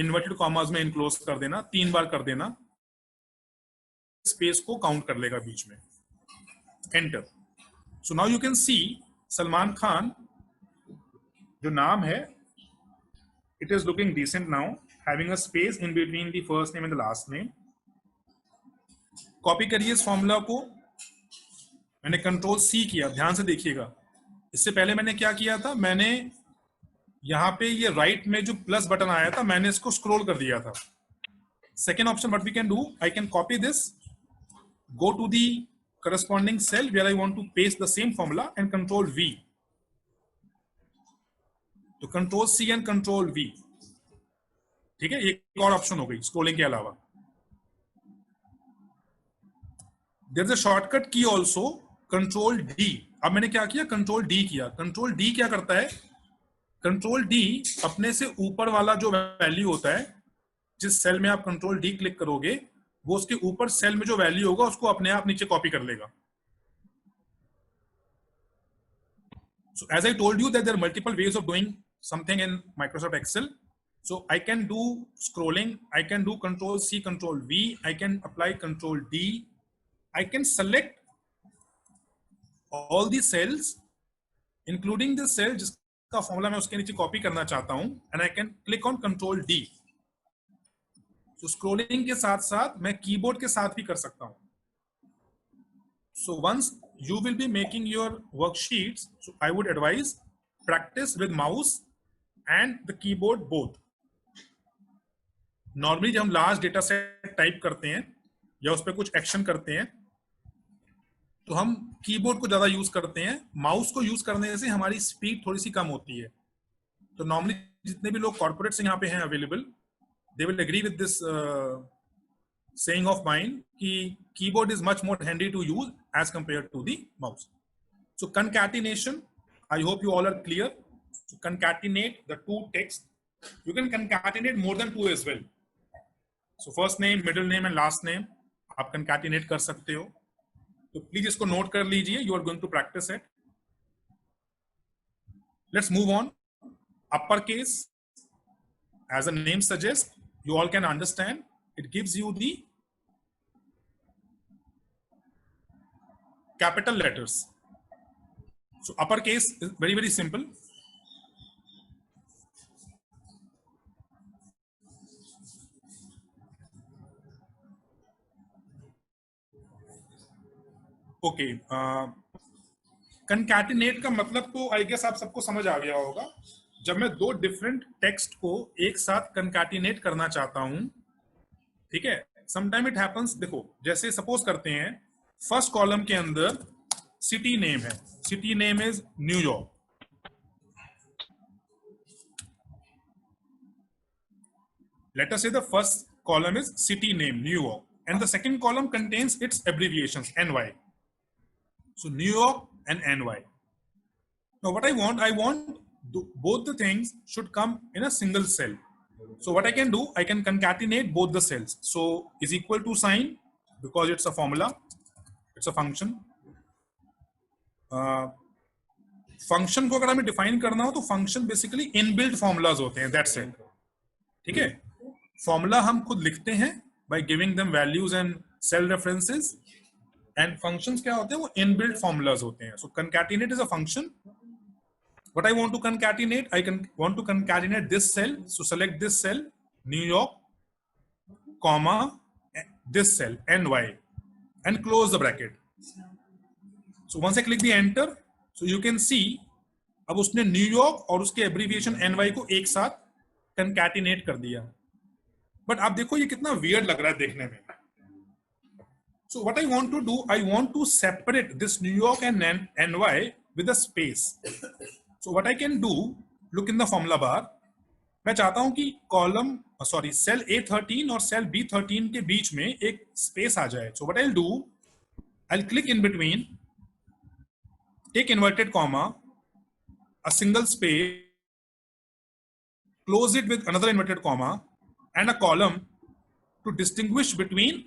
इन्वर्टेड कॉमास में इनक्लोज कर देना, 3 बार कर देना, स्पेस को काउंट कर लेगा बीच में. Enter. So now you can सी सलमान खान जो नाम है, it is looking decent now, having a space in between the first name and the last name. Copy करिए इस फॉर्मूला को. मैंने कंट्रोल C किया, ध्यान से देखिएगा. इससे पहले मैंने क्या किया था, मैंने यहां पे ये राइट में जो प्लस बटन आया था मैंने इसको स्क्रॉल कर दिया था. Second option what we can do, I can copy this, go to the corresponding cell where I want to paste the same formula and control V. तो control C and control V, ठीक है, एक और option हो गई scrolling के अलावा। There is a shortcut की ऑल्सो, कंट्रोल डी। अब मैंने क्या किया, कंट्रोल डी किया। कंट्रोल डी क्या करता है, कंट्रोल डी अपने से ऊपर वाला जो वैल्यू होता है, जिस सेल में आप कंट्रोल डी क्लिक करोगे, वो उसके ऊपर सेल में जो वैल्यू होगा उसको अपने आप नीचे कॉपी कर लेगा। So as I told you that there are multiple ways of doing something in Microsoft Excel. So I can do scrolling, I can do control C, control V, I can apply control D, I can select all the cells including the cell जिसका formula मैं उसके नीचे copy करना चाहता हूं, and I can click on control D. So scrolling के साथ साथ मैं कीबोर्ड के साथ भी कर सकता हूं. So once you will be making your worksheets, so I would advise practice with mouse and the keyboard both. Normally जब हम लार्ज डेटा सेट टाइप करते हैं या उस पर कुछ एक्शन करते हैं तो हम कीबोर्ड को ज्यादा यूज करते हैं, माउस को यूज करने से हमारी स्पीड थोड़ी सी कम होती है. तो नॉर्मली जितने भी लोग कॉर्पोरेट्स यहाँ पे हैं available, they will agree with this saying of mine कि keyboard is much more handy to use as compared to the mouse. So concatenation, I hope you all are clear. So concatenate the two text. You can concatenate more than two as well. So first name, middle name and last name आप concatenate कर सकते हो. तो please इसको note कर लीजिए. You are going to practice it. Let's move on. Uppercase, as the name suggests, you all can understand. It gives you the capital letters. So uppercase is very, very simple. Okay, concatenate का मतलब तो I guess आप सबको समझ आ गया होगा. जब मैं दो डिफरेंट टेक्स्ट को एक साथ कंकैटिनेट करना चाहता हूं, ठीक है, समटाइम इट हैपेंस. देखो जैसे सपोज करते हैं फर्स्ट कॉलम के अंदर सिटी नेम है, city name is New York. Let us say the first column is city name New York and the second column contains its abbreviations NY. So New York and NY. Now what I want both the things should come in a single cell. So what I can do, I can concatenate both the cells. So is equal to sign because it's a formula, it's a function. Function को अगर हमें define करना हो तो function basically inbuilt formulas होते हैं, that's it. ठीक है, फॉर्मूला हम खुद लिखते हैं by giving them values and cell references, and functions क्या होते हैं, वो इनबिल्ट फॉर्मूलाज होते हैं. So concatenate is a function. What I want to concatenate, I want to concatenate this cell. So select this cell New York comma this cell NY and close the bracket. So once I click the enter, so you can see अब उसने New York और उसके abbreviation NY को एक साथ concatenate कर दिया. But आप देखो ये कितना वियर्ड लग रहा है देखने में. So what I want to do, I want to separate this New York and NY with a space. So what I can do, look in the formula bar. मैं चाहता हूं कि कॉलम सेल A13 और cell B13 के बीच में एक space आ जाए. So what I'll do, I'll click in between, take inverted comma, a single space, close it with another inverted comma and a column to distinguish between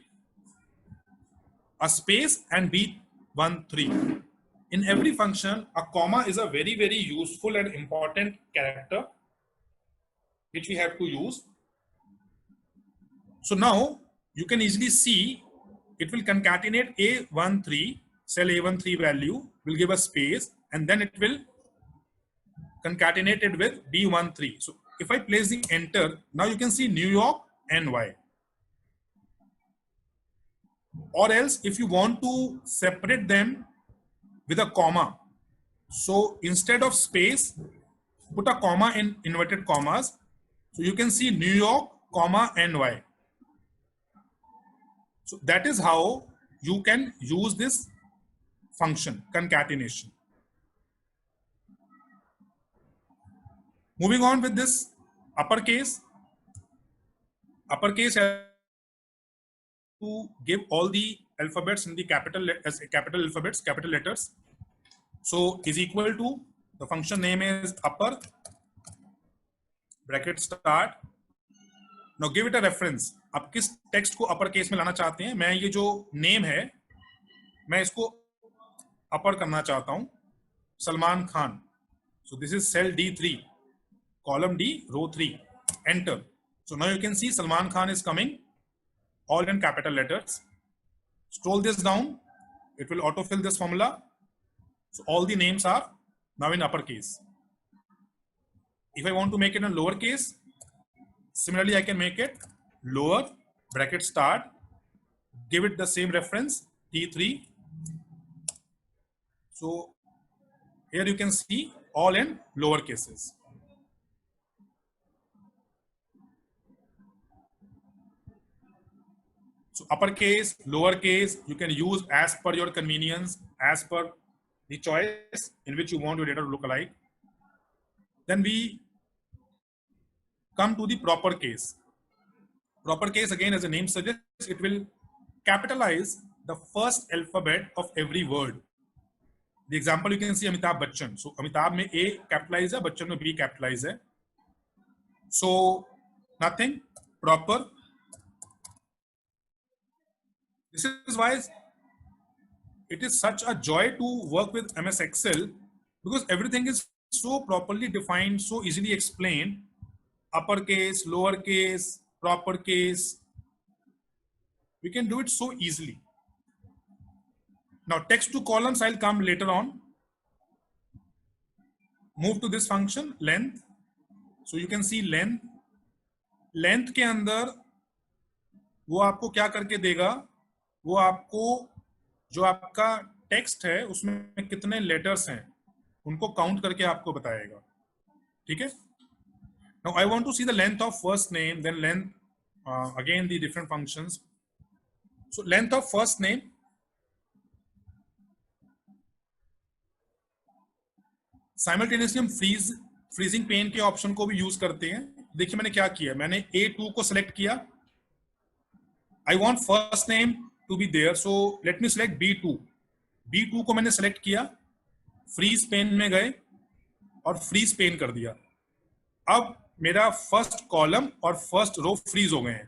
a space and B13. In every function, a comma is a very, very useful and important character which we have to use. So now you can easily see it will concatenate A13, cell A13 value will give a space, and then it will concatenate it with B13. So if I place the enter, now you can see New York NY. Or else if you want to separate them with a comma, so instead of space, put a comma in inverted commas. So you can see New York comma NY. So that is how you can use this function concatenation. Moving on with this uppercase. Uppercase has to give all the alphabets in the capital as capital alphabets, capital letters. So is equal to, the function name is upper bracket start. Now give it a reference. आप किस text को upper case में लाना चाहते हैं? मैं ये जो नेम है मैं इसको अपर करना चाहता हूं, Salman Khan. So this is cell D3, column D, row 3. Enter. So now you can see Salman Khan is coming, all in capital letters. Scroll this down, it will autofill this formula. So all the names are now in uppercase. If I want to make it in lowercase, similarly I can make it lower bracket start, give it the same reference T3. So here you can see all in lower cases. So uppercase, lowercase, you can use as per your convenience, as per the choice in which you want your data to look alike. Then we come to the proper case. Proper case, again, as the name suggests, it will capitalize the first alphabet of every word. The example you can see Amitabh Bachchan. So Amitabh mein A capitalized hai, Bachchan mein B capitalized hai. So nothing, proper. This is why it is such a joy to work with MS Excel, because everything is so properly defined, so easily explained. Uppercase, lowercase, proper case. We can do it so easily. Now text to columns I'll come later on. Move to this function length. So you can see length. Length के अंदर वो आपको क्या करके देगा, वो आपको जो आपका टेक्स्ट है उसमें कितने लेटर्स हैं उनको काउंट करके आपको बताएगा. ठीक है. Now I want to see the length of first name, then length, again the different functions. So length of first name, simultaneously हम फ्रीजिंग पेन के ऑप्शन को भी यूज करते हैं. देखिए मैंने क्या किया, मैंने A2 को सिलेक्ट किया. I want first name to be there, so let me select B2. B2 को मैंने सिलेक्ट किया, फ्रीज पेन में गए और फ्रीज पेन कर दिया. अब मेरा फर्स्ट कॉलम और फर्स्ट रो फ्रीज हो गए हैं,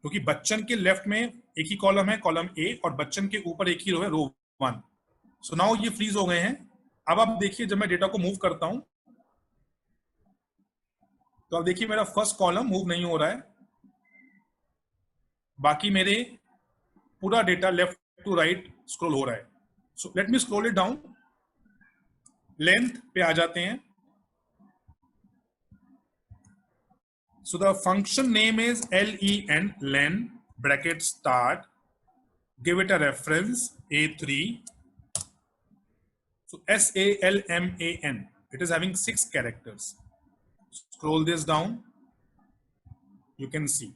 क्योंकि बच्चन के लेफ्ट में एक ही कॉलम है, कॉलम A, और बच्चन के ऊपर एक ही रो है, रो 1. सो नाउ ये फ्रीज हो गए हैं. अब आप देखिए जब मैं डेटा को मूव करता हूं तो अब देखिए मेरा फर्स्ट कॉलम मूव नहीं हो रहा है, बाकी मेरे पूरा data left to right scroll हो रहा है. So let me scroll it down. Length पे आ जाते हैं. So the function name is len, len bracket start, give it a reference A3. So SALMAN, it is having 6 characters. Scroll this down, you can see.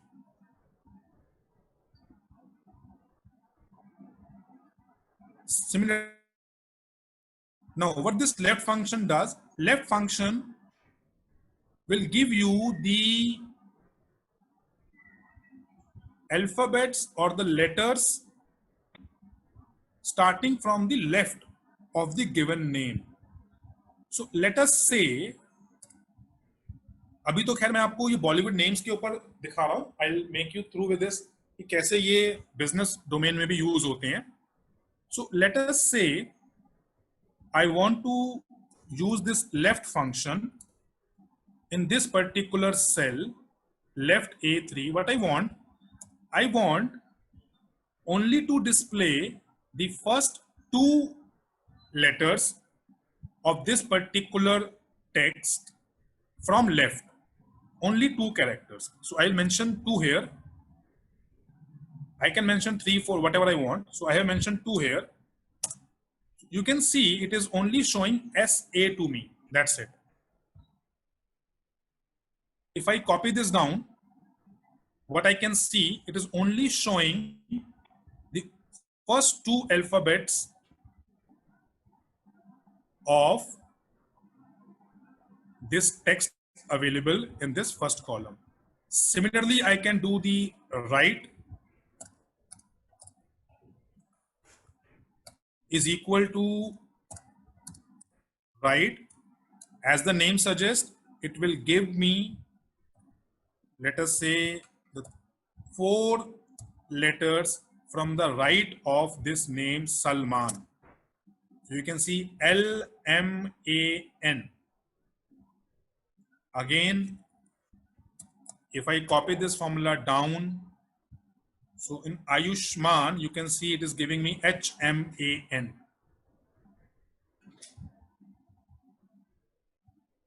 Similar. Now what this left function does, left function will give you the alphabets or the letters starting from the left of the given name. So let us say, अभी तो खैर मैं आपको ये Bollywood names के ऊपर दिखा रहा हूं. I will make you through with this कि कैसे ये बिजनेस डोमेन में भी यूज होते हैं. सो let us say I want to use this left function in this particular cell, left A3. What I want only to display the first 2 letters of this particular text from left, only 2 characters. So I'll mention 2 here. I can mention 3, 4, whatever I want. So I have mentioned 2 here. You can see it is only showing SA to me. That's it. If I copy this down, what I can see, it is only showing the first 2 alphabets of this text available in this first column. Similarly, I can do the right is equal to right. As the name suggests, it will give me, let us say, the 4 letters from the right of this name Salman. So you can see LMAN. Again, if I copy this formula down, so in Ayushman, you can see it is giving me HMAN.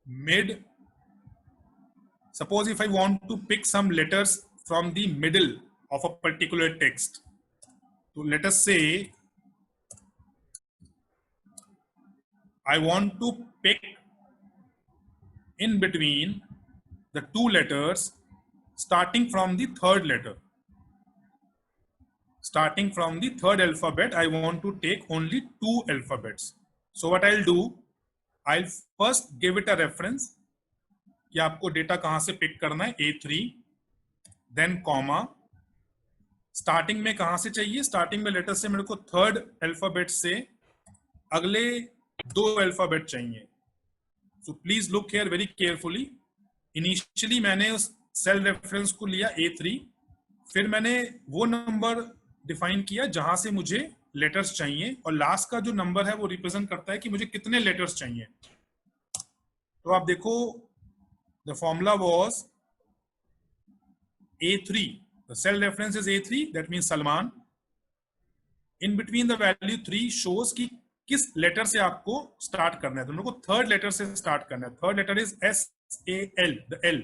Mid, suppose if I want to pick some letters from the middle of a particular text. So let us say I want to pick in between the 2 letters starting from the 3rd letter. Starting from the 3rd alphabet, I want to take only 2 alphabets. So what I'll do, I'll first give it a reference कि आपको data कहां से pick करना है, A3, then comma, starting में कहां से चाहिए, स्टार्टिंग में लेटर से मेरे को 3rd अल्फाबेट से अगले 2 अल्फाबेट चाहिए. So please look here very carefully. Initially मैंने उस सेल रेफरेंस को लिया A3, फिर मैंने वो नंबर डिफाइन किया जहां से मुझे लेटर्स चाहिए, और लास्ट का जो नंबर है वो रिप्रेजेंट करता है कि मुझे कितने लेटर्स चाहिए. तो आप देखो, the formula was A3, the cell reference is A3, that means Salman. In between the value 3 shows कि किस लेटर से आपको स्टार्ट करना है. तो मेरे को 3rd लेटर से स्टार्ट करना है. 3rd letter is SAL, the L,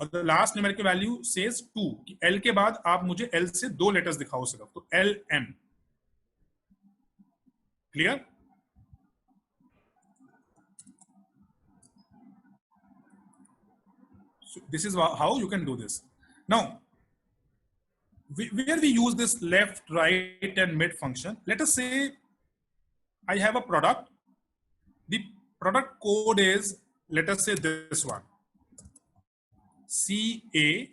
और the last numerical value says 2, कि L के बाद आप मुझे L से 2 लेटर्स दिखाओ सिर्फ. तो LM. Clear? So this is how you can do this. Now, where we use this left, right, and mid function, let us say I have a product. The product code is, let us say this one, CA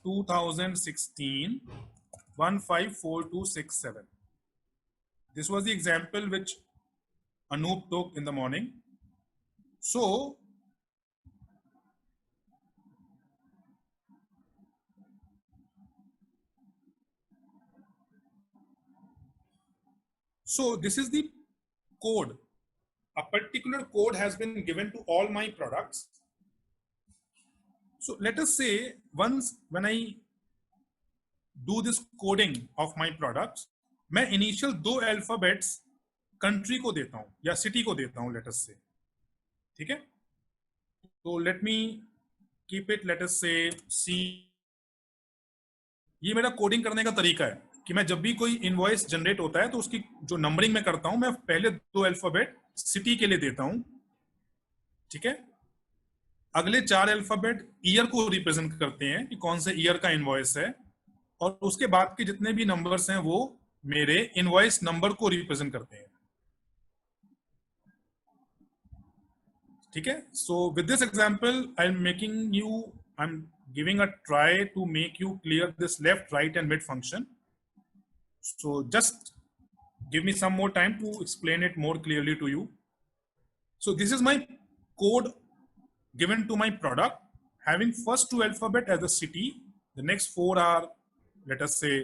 2016 154267. This was the example which Anoop took in the morning. So this is the code. A particular code has been given to all my products. So let us say once when I do this coding of my products, मैं initial 2 alphabets country को देता हूं या city को देता हूं, let us say. ठीक है? तो let me keep it, let us say C. ये मेरा कोडिंग करने का तरीका है कि मैं जब भी कोई इनवॉइस जनरेट होता है तो उसकी जो नंबरिंग मैं करता हूं, मैं पहले 2 अल्फाबेट सिटी के लिए देता हूं. ठीक है? अगले 4 अल्फाबेट ईयर को रिप्रेजेंट करते हैं कि कौन से ईयर का इनवॉइस है, और उसके बाद के जितने भी नंबर्स हैं वो मेरे इनवॉइस नंबर को रिप्रेजेंट करते हैं. ठीक है? So with this example I am giving a try to make you clear this left, right, and mid function. So just give me some more time to explain it more clearly to you. So this is my code given to my product, having first 2 alphabet as the city, the next 4 are, let us say,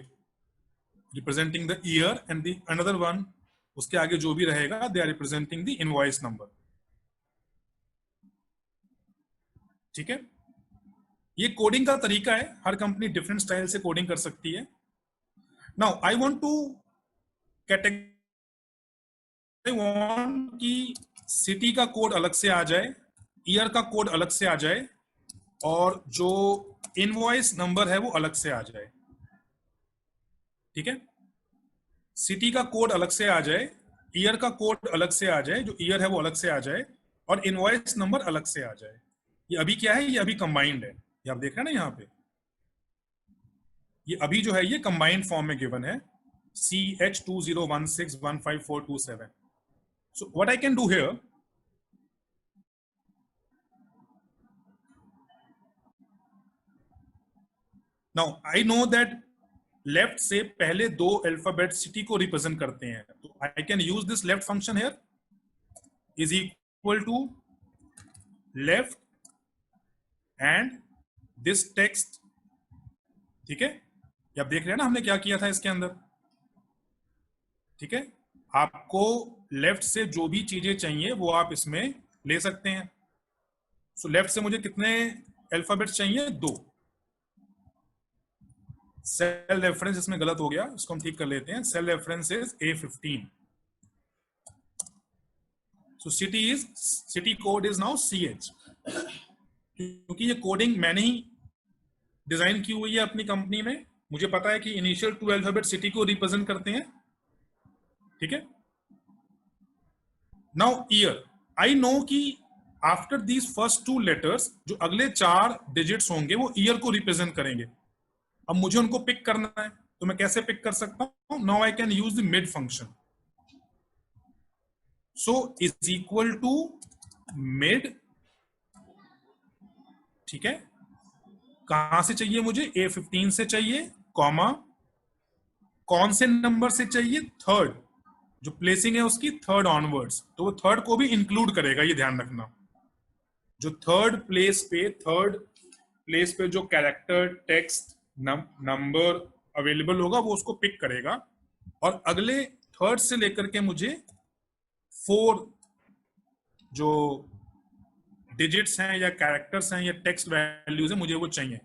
representing the year, and the another one uske aage jo bhi rahega, they are representing the invoice number. ठीक है? ये coding का तरीका है, हर company different style से coding कर सकती है. नाउ आई वांट टू कि सिटी का कोड अलग से आ जाए, ईयर का कोड अलग से आ जाए, और जो इनवॉइस नंबर है वो अलग से आ जाए. ठीक है? सिटी का कोड अलग से आ जाए, ईयर का कोड अलग से आ जाए, जो ईयर है वो अलग से आ जाए, और इनवॉइस नंबर अलग से आ जाए. ये अभी क्या है? ये अभी कंबाइंड है. ये आप देख रहे हैं ना यहाँ पे, ये अभी जो है ये कंबाइंड फॉर्म में गिवन है, CH2016154227. So what I can do here, now I know that left से पहले दो अल्फाबेट सिटी को रिप्रेजेंट करते हैं, तो I can use this left function here is equal to left and this text. ठीक है, ये आप देख रहे हैं ना हमने क्या किया था इसके अंदर। ठीक है, आपको लेफ्ट से जो भी चीजें चाहिए वो आप इसमें ले सकते हैं। सो लेफ्ट से मुझे कितने अल्फाबेट्स चाहिए? 2। सेल रेफरेंस इसमें गलत हो गया, इसको हम ठीक कर लेते हैं। Cell reference is A15। So city code is now CH, क्योंकि ये कोडिंग मैंने ही डिजाइन की हुई है अपनी कंपनी में। मुझे पता है कि इनिशियल 2 अल्फाबेट सिटी को रिप्रेजेंट करते हैं। ठीक है, नाउ ईयर, आई नो कि आफ्टर दीज फर्स्ट 2 लेटर्स जो अगले 4 डिजिट्स होंगे वो ईयर को रिप्रेजेंट करेंगे। अब मुझे उनको पिक करना है, तो मैं कैसे पिक कर सकता हूं? Now I can use the mid function. So is equal to mid. ठीक है, कहां से चाहिए मुझे? A15 से चाहिए, कॉमा कौन से नंबर से चाहिए? थर्ड, जो प्लेसिंग है उसकी थर्ड ऑनवर्ड्स, तो वो थर्ड को भी इंक्लूड करेगा, ये ध्यान रखना। जो थर्ड प्लेस पे जो कैरेक्टर, टेक्स्ट, नंबर अवेलेबल होगा वो उसको पिक करेगा, और अगले थर्ड से लेकर के मुझे 4 जो डिजिट्स हैं या कैरेक्टर्स हैं या टेक्स्ट वैल्यूज हैं मुझे वो चाहिए।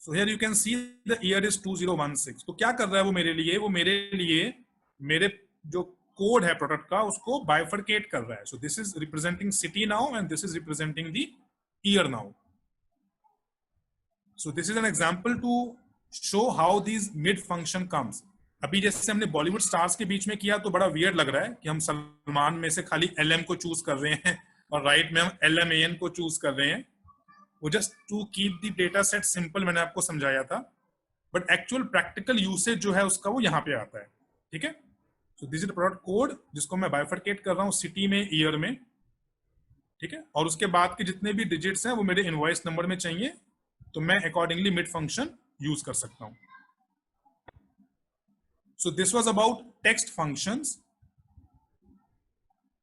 सो here you can see the year is 2016। तो क्या कर रहा है वो मेरे लिए? वो मेरे लिए मेरे जो कोड है प्रोडक्ट का उसको बाइफरकेट कर रहा है। So this is representing city now and this is representing the year now. So this is an example to show how this mid function comes. अभी जैसे हमने बॉलीवुड स्टार्स के बीच में किया तो बड़ा वियर्ड लग रहा है कि हम सलमान में से खाली LM को चूज कर रहे हैं और राइट में हम LMAN को चूज कर रहे हैं। वो just to keep the data set simple, मैंने आपको समझाया था, बट एक्चुअल प्रैक्टिकल यूसेज जो है उसका वो यहाँ पे आता है। ठीक है, so this is product code जिसको मैं बाइफरकेट कर रहा हूँ सिटी में, ईयर में। ठीक है, और उसके बाद के जितने भी डिजिट्स हैं वो मेरे इनवॉइस नंबर में चाहिए, तो मैं अकॉर्डिंगली मिड फंक्शन यूज कर सकता हूँ। So this was about text functions.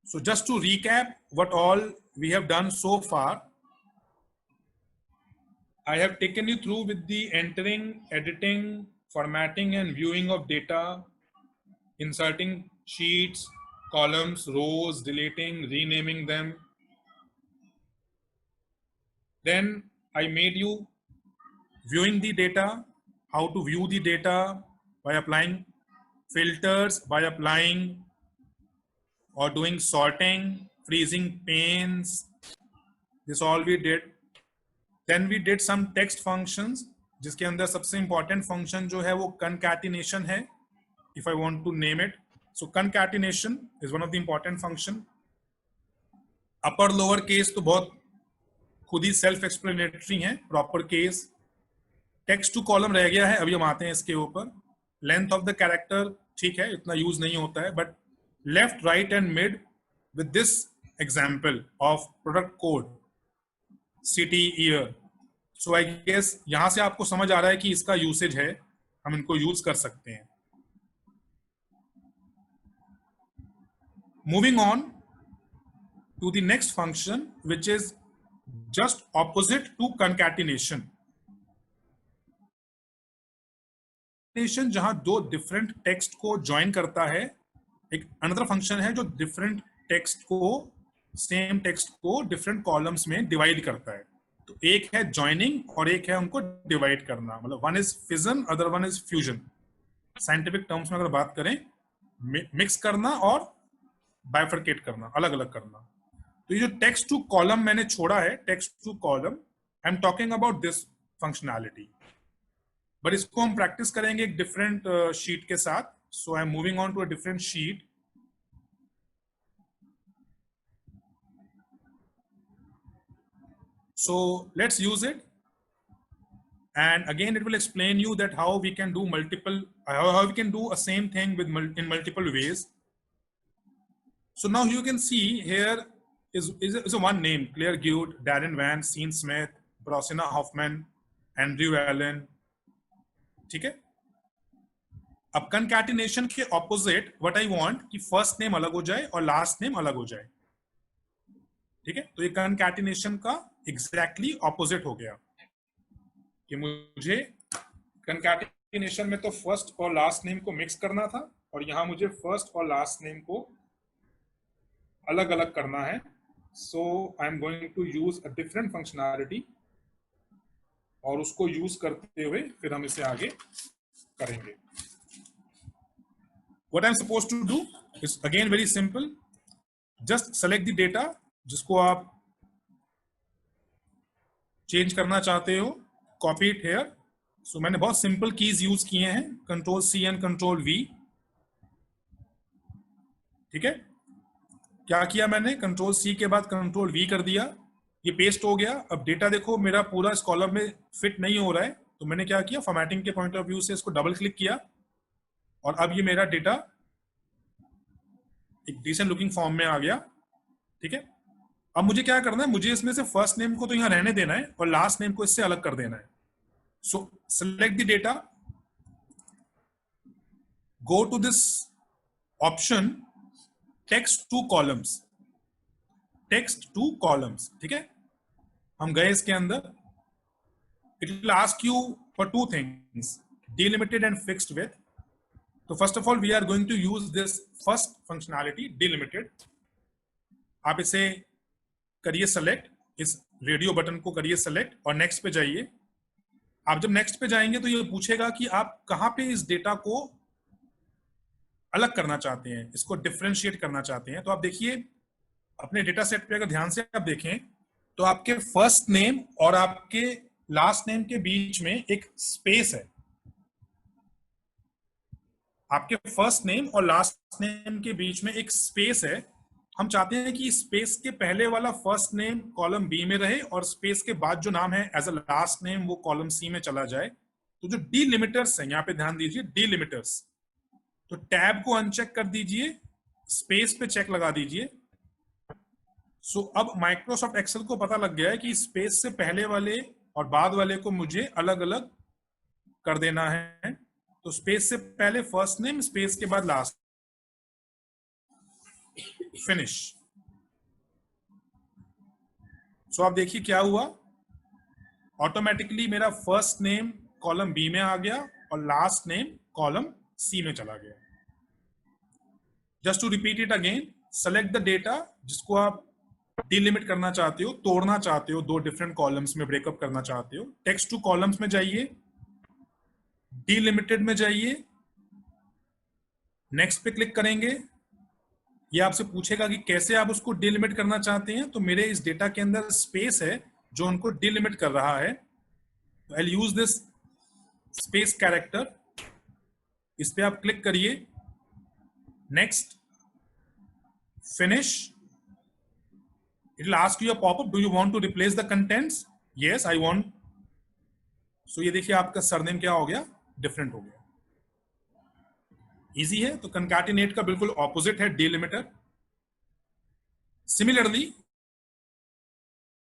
So just to recap what all we have done so far, I have taken you through with the entering, editing, formatting and viewing of data, inserting sheets, columns, rows, deleting, renaming them. Then I made you viewing the data, how to view the data by applying filters, by applying or doing sorting, freezing panes. This all we did. Then we did some text functions, जिसके अंदर सबसे important function जो है वो concatenation है, if I want to name it. So concatenation is one of the important function. Upper lower case तो बहुत खुद ही self explanatory है, proper case. Text to column रह गया है, अभी हम आते हैं इसके ऊपर. Length of the character ठीक है, इतना यूज नहीं होता है, but left, right and mid with this example of product code, city, year. So I guess यहां से आपको समझ आ रहा है कि इसका यूसेज है, हम इनको यूज कर सकते हैं। Moving on to the next function, which is just opposite to concatenation. जहां दो डिफरेंट टेक्स्ट को ज्वाइन करता है, एक अनदर फंक्शन है जो डिफरेंट टेक्स्ट को, सेम टेक्स्ट को डिफरेंट कॉलम्स में डिवाइड करता है। तो एक है ज्वाइनिंग और एक है उनको डिवाइड करना, मतलब one is fission, other one is fusion. Scientific terms में अगर बात करें, मिक्स करना और बाइफरकेट करना, अलग अलग करना। तो ये जो टेक्स्ट टू कॉलम मैंने छोड़ा है, text to column, I am talking about this functionality, but इसको हम प्रैक्टिस करेंगे एक डिफरेंट शीट के साथ। So I am moving on to a different sheet. So let's use it, and again it will explain you that how we can do multiple, how we can do a same thing with in multiple ways. So now you can see here is a one name: Claire Gude, Darren Vance, Sean Smith, Brosina Hoffman, Andrew Allen, ठीक है। अब concatenation के opposite what I want कि first name अलग हो जाए और last name अलग हो जाए, ठीक है। तो ये कंकैटिनेशन का एग्जैक्टली ऑपोजिट हो गया कि मुझे कंकैटिनेशन में तो फर्स्ट और लास्ट नेम को मिक्स करना था और यहां मुझे फर्स्ट और लास्ट नेम को अलग अलग करना है। So I am going to use a different functionality और उसको यूज करते हुए फिर हम इसे आगे करेंगे। What I'm supposed to do is again very simple. Just select the data जिसको आप चेंज करना चाहते हो, कॉपी इट हेयर। सो मैंने बहुत सिंपल कीज यूज किए हैं, control C and control V, ठीक है। क्या किया मैंने, कंट्रोल सी के बाद कंट्रोल वी कर दिया, ये पेस्ट हो गया। अब डेटा देखो मेरा पूरा इस कॉलम में फिट नहीं हो रहा है, तो मैंने क्या किया, फॉर्मेटिंग के पॉइंट ऑफ व्यू से इसको डबल क्लिक किया और अब ये मेरा डेटा एक डिसेंट लुकिंग फॉर्म में आ गया, ठीक है। अब मुझे क्या करना है, मुझे इसमें से फर्स्ट नेम को तो यहां रहने देना है और लास्ट नेम को इससे अलग कर देना है। So select the data, go to this option text to columns, text to columns, ठीक है। हम गए इसके अंदर, it will ask you for two things, delimited and fixed width. तो first of all we are going to use this first functionality delimited. आप इसे करिए सेलेक्ट, इस रेडियो बटन को करिए सेलेक्ट और नेक्स्ट पे जाइए। आप जब नेक्स्ट पे जाएंगे तो ये पूछेगा कि आप कहां पे इस डेटा को अलग करना चाहते हैं, इसको डिफरेंशिएट करना चाहते हैं। तो आप देखिए अपने डेटा सेट पे अगर ध्यान से आप देखें तो आपके फर्स्ट नेम और आपके लास्ट नेम के बीच में एक स्पेस है। आपके फर्स्ट नेम और लास्ट नेम के बीच में एक स्पेस है। हम चाहते हैं कि स्पेस के पहले वाला फर्स्ट नेम कॉलम बी में रहे और स्पेस के बाद जो नाम है एज अ लास्ट नेम वो कॉलम सी में चला जाए। तो जो डिलिमिटर्स है, यहाँ पे ध्यान दीजिए, डिलिमिटर्स, तो टैब को अनचेक कर दीजिए, स्पेस पे चेक लगा दीजिए। सो अब माइक्रोसॉफ्ट एक्सेल को पता लग गया है कि स्पेस से पहले वाले और बाद वाले को मुझे अलग अलग कर देना है। तो स्पेस से पहले फर्स्ट नेम, स्पेस के बाद लास्ट, फिनिश। सो आप देखिए क्या हुआ, ऑटोमेटिकली मेरा फर्स्ट नेम कॉलम बी में आ गया और लास्ट नेम कॉलम सी में चला गया। Just to repeat it again, select the data जिसको आप डिलिमिट करना चाहते हो, तोड़ना चाहते हो, दो डिफरेंट कॉलम्स में ब्रेकअप करना चाहते हो। टेक्स्ट टू कॉलम्स में जाइए, डिलिमिटेड में जाइए, नेक्स्ट पे क्लिक करेंगे। ये आपसे पूछेगा कि कैसे आप उसको डिलिमिट करना चाहते हैं। तो मेरे इस डेटा के अंदर स्पेस है जो उनको डिलिमिट कर रहा है। तो I use this space character, इस पे आप क्लिक करिए, next, finish. It will ask you a popup, do you want to replace the contents? Yes I want. सो ये देखिए आपका सरनेम क्या हो गया, डिफरेंट हो गया। इजी है। तो कंकैटिनेट का बिल्कुल ऑपोजिट है डिलिमिटर। सिमिलरली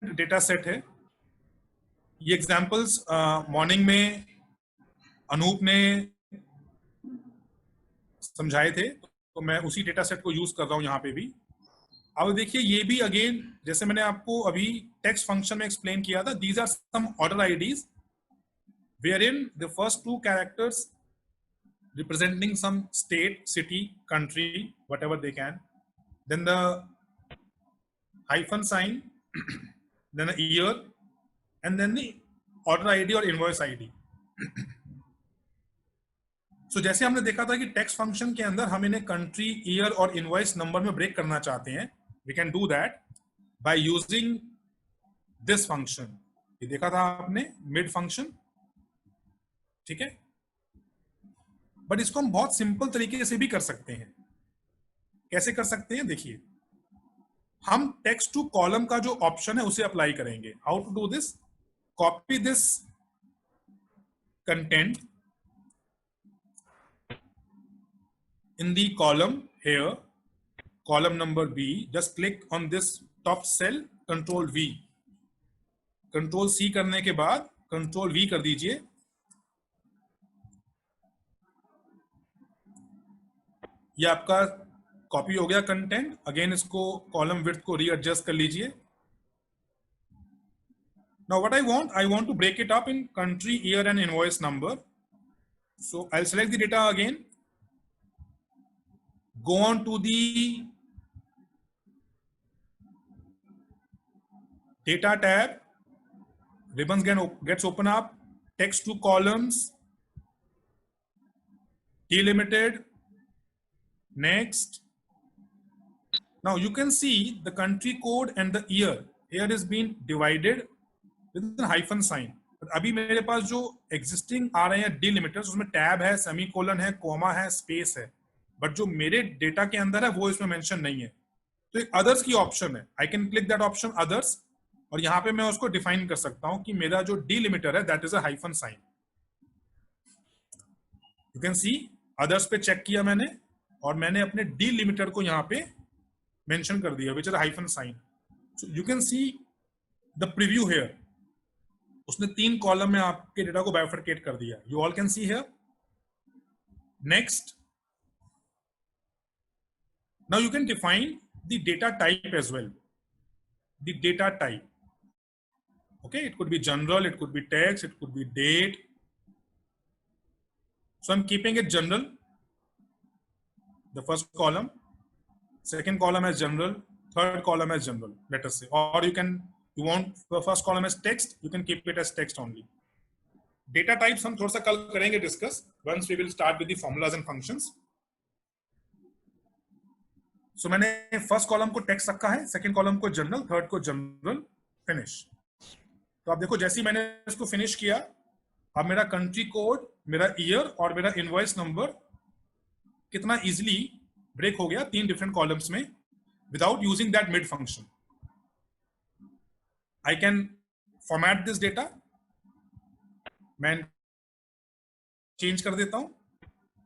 डेटा सेट है, ये एग्जांपल्स मॉर्निंग में अनूप ने समझाए थे, तो मैं उसी डेटा सेट को यूज कर रहा हूं यहां पे भी। अब देखिए ये भी अगेन जैसे मैंने आपको अभी टेक्स्ट फंक्शन में एक्सप्लेन किया था, these are some order IDs where in the first two characters representing some state, city, country, whatever they can, then the hyphen sign, then the year, and then the order ID or invoice ID. So जैसे हमने देखा था कि text function के अंदर हम इन्हें country, year और इनवॉइस नंबर में ब्रेक करना चाहते हैं, we can do that by using this function. ये देखा था आपने, मिड फंक्शन, ठीक है। बट इसको हम बहुत सिंपल तरीके से भी कर सकते हैं। कैसे कर सकते हैं, देखिए हम टेक्स्ट टू कॉलम का जो ऑप्शन है उसे अप्लाई करेंगे। How to do this, copy this content in the column here, column number B, just click on this top cell, control V, control C करने के बाद control V कर दीजिए। ये आपका कॉपी हो गया कंटेंट. अगेन इसको कॉलम विड्थ को रीएडजस्ट कर लीजिए. Now what I want to break it up in country, year and invoice number. So I'll select the data again. Go on to the data tab. Ribbons gets open up. Text to columns. Delimited. Next. Now you can see the country code and the year. Here is being divided with hyphen sign. अभी मेरे पास जो existing आ रहे हैं डिलिमिटर्स, उसमें tab है, semicolon है, coma है, space है, बट जो मेरे डेटा के अंदर है वो इसमें मेंशन नहीं है. तो एक अदर्स की ऑप्शन है. I can click that option others, और यहाँ पे मैं उसको डिफाइन कर सकता हूँ कि मेरा जो डिलिमिटर है that is a hyphen sign. You can see others पे चेक किया मैंने, और मैंने अपने डिलिमिटर को यहाँ पे मेंशन कर दिया which is hyphen sign. So you can see the preview here. उसने 3 कॉलम में आपके डेटा को बाइफरकेट कर दिया. You all can see here. Next, now you can define the data type as well. The data type, okay, it could be general, it could be text, it could be date. So I'm keeping it general, the first column. Second column as general, third column as general, let us say. Or you want the first column as text, you can keep it as text only. Data types हम थोड़ा सा कल करेंगे discuss once we will start with the formulas and functions. So मैंने first column को text रखा है, second column को general, third को general, finish. तो आप देखो जैसे ही मैंने इसको फिनिश किया, अब मेरा कंट्री कोड, मेरा ईयर और मेरा इनवॉइस नंबर कितना इजीली ब्रेक हो गया 3 डिफरेंट कॉलम्स में without using that mid function. I can format this data. मैं चेंज कर देता हूं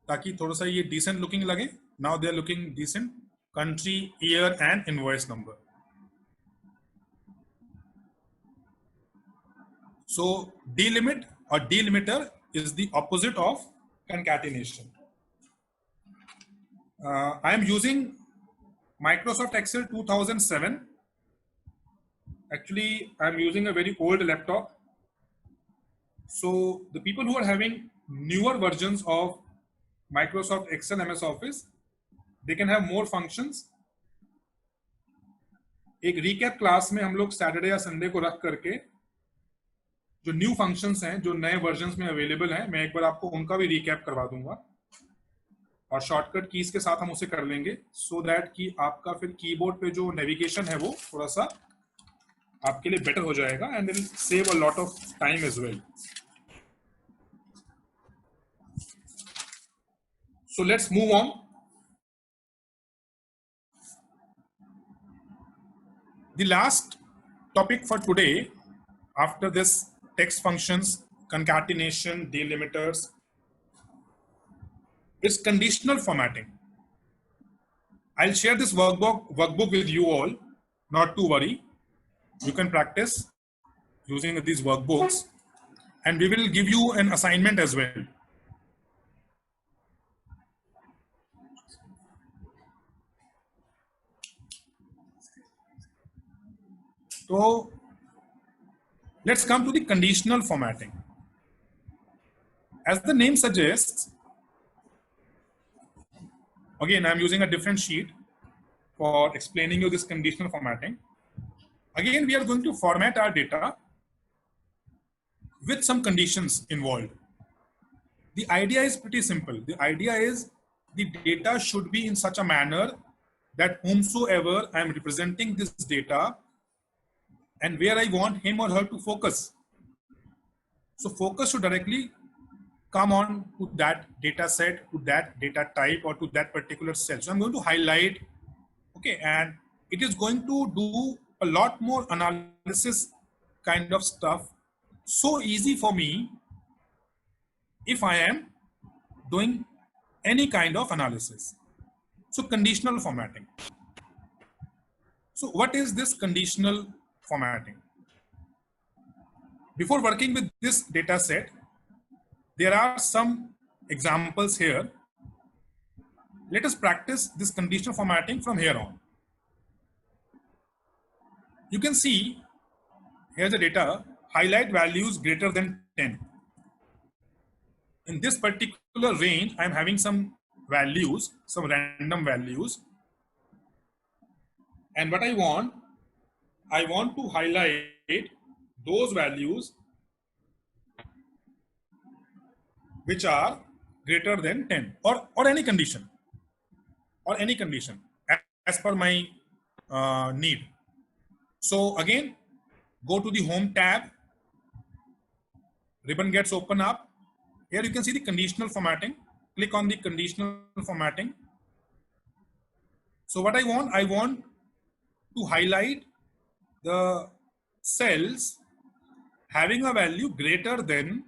ताकि थोड़ा सा ये डिसेंट लुकिंग लगे. Now they are looking decent. Country, year and invoice number. So delimit or delimiter is the opposite of concatenation. I am using Microsoft Excel 2007. Actually, I am using a very old laptop. So the people who are having newer versions of Microsoft Excel MS Office, they can have more functions. एक recap class में हम लोग Saturday या Sunday को रख करके जो new functions हैं, जो नए वर्जन्स में अवेलेबल हैं, मैं एक बार आपको उनका भी रिकैप करवा दूंगा और शॉर्टकट कीज के साथ हम उसे कर लेंगे सो दैट कि आपका फिर कीबोर्ड पे जो नेविगेशन है वो थोड़ा सा आपके लिए बेटर हो जाएगा and will save a lot of time as well. So let's move on. The last topic for today after this text functions, concatenation, delimiters, is conditional formatting. I'll share this workbook with you all, not to worry. You can practice using these workbooks and we will give you an assignment as well. So let's come to the conditional formatting. As the name suggests, again, I'm using a different sheet for explaining you this conditional formatting. Again, we are going to format our data with some conditions involved. The idea is pretty simple. The idea is the data should be in such a manner that whomsoever I'm representing this data and where I want him or her to focus. So focus should directly come on to that data set, to that data type, or to that particular cell. So I'm going to highlight, okay, and it is going to do a lot more analysis kind of stuff. So easy for me if I am doing any kind of analysis. So conditional formatting. So what is this conditional formatting? Before working with this data set, there are some examples here. Let us practice this conditional formatting from here on. You can see here's the data, highlight values greater than 10. In this particular range, I'm having some values, some random values. And what I want to highlight those values which are greater than 10 or any condition as per my need. So again, go to the home tab, ribbon gets open up. Here you can see the conditional formatting. Click on the conditional formatting. So what I want to highlight the cells having a value greater than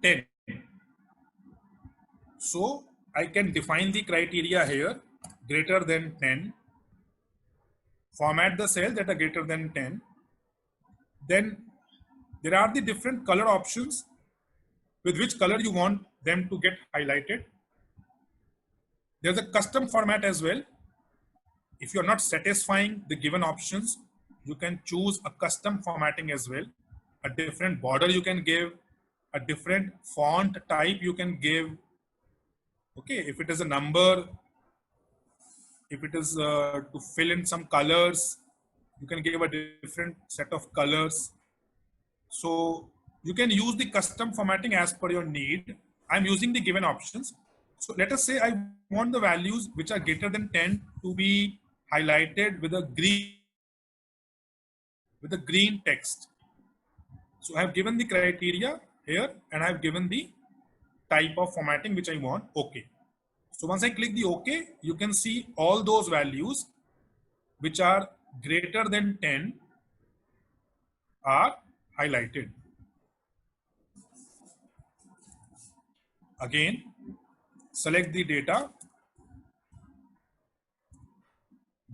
10. So I can define the criteria here, greater than 10. Format the cells that are greater than 10. Then there are the different color options with which color you want them to get highlighted. There's a custom format as well. If you're not satisfying the given options, you can choose a custom formatting as well. A different border you can give, a different font type you can give. Okay, if it is a number, if it is to fill in some colors, you can give a different set of colors. So you can use the custom formatting as per your need. I'm using the given options. So let us say I want the values which are greater than 10 to be highlighted with a green text. So I have given the criteria here and I have given the type of formatting which I want. Okay. So once I click the OK, you can see all those values which are greater than 10 are highlighted. Again, select the data,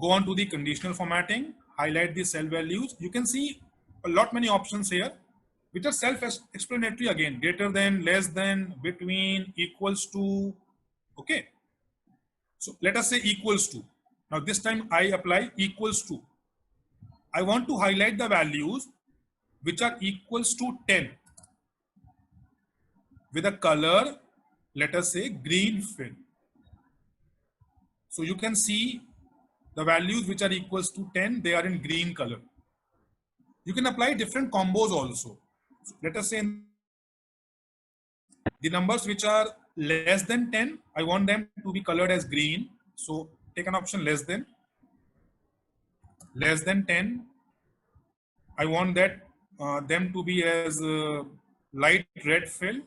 go on to the conditional formatting, highlight the cell values. You can see a lot many options here which are self-explanatory again, greater than, less than, between, equals to. Okay. So let us say equals to. Now this time I apply equals to. I want to highlight the values which are equals to 10 with a color, let us say green fill. So you can see the values which are equals to 10, they are in green color. You can apply different combos also. So let us say the numbers which are less than 10, I want them to be colored as green. So take an option less than 10. I want that them to be as light red fill.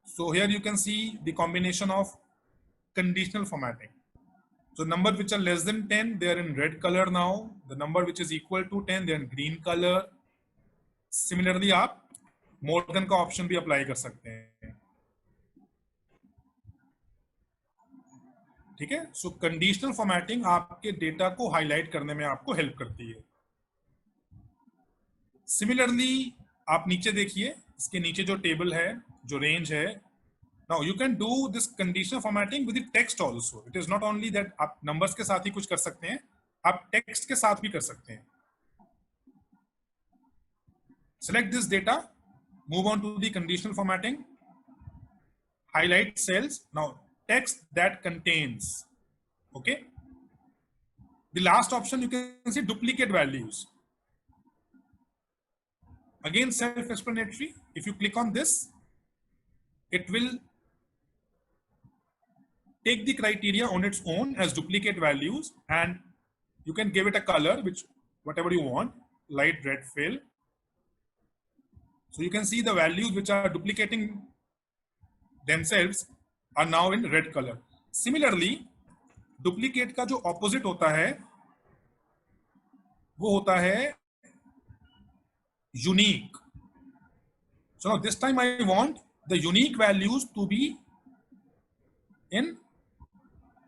So here you can see the combination of conditional formatting. So number which are less than 10, they are in red color now. The number which is equal to 10, they are in green color. Similarly, आप more than का option भी apply कर सकते हैं. ठीक है? So conditional formatting आपके data को हाईलाइट करने में आपको हेल्प करती है. Similarly, आप नीचे देखिए, इसके नीचे जो टेबल है, जो रेंज है. Now you can do this conditional formatting with the text also. It is not only that आप numbers के साथ ही कुछ कर सकते हैं, आप text के साथ भी कर सकते हैं. Select this data, move on to the conditional formatting, highlight cells. Now text that contains. Okay. The last option you can see duplicate values. Again, self-explanatory. If you click on this, it will take the criteria on its own as duplicate values, and you can give it a color, which whatever you want, light red fill. So you can see the values which are duplicating themselves are now in red color. Similarly, duplicate का जो opposite होता है, वो होता है unique. So now this time I want the unique values to be in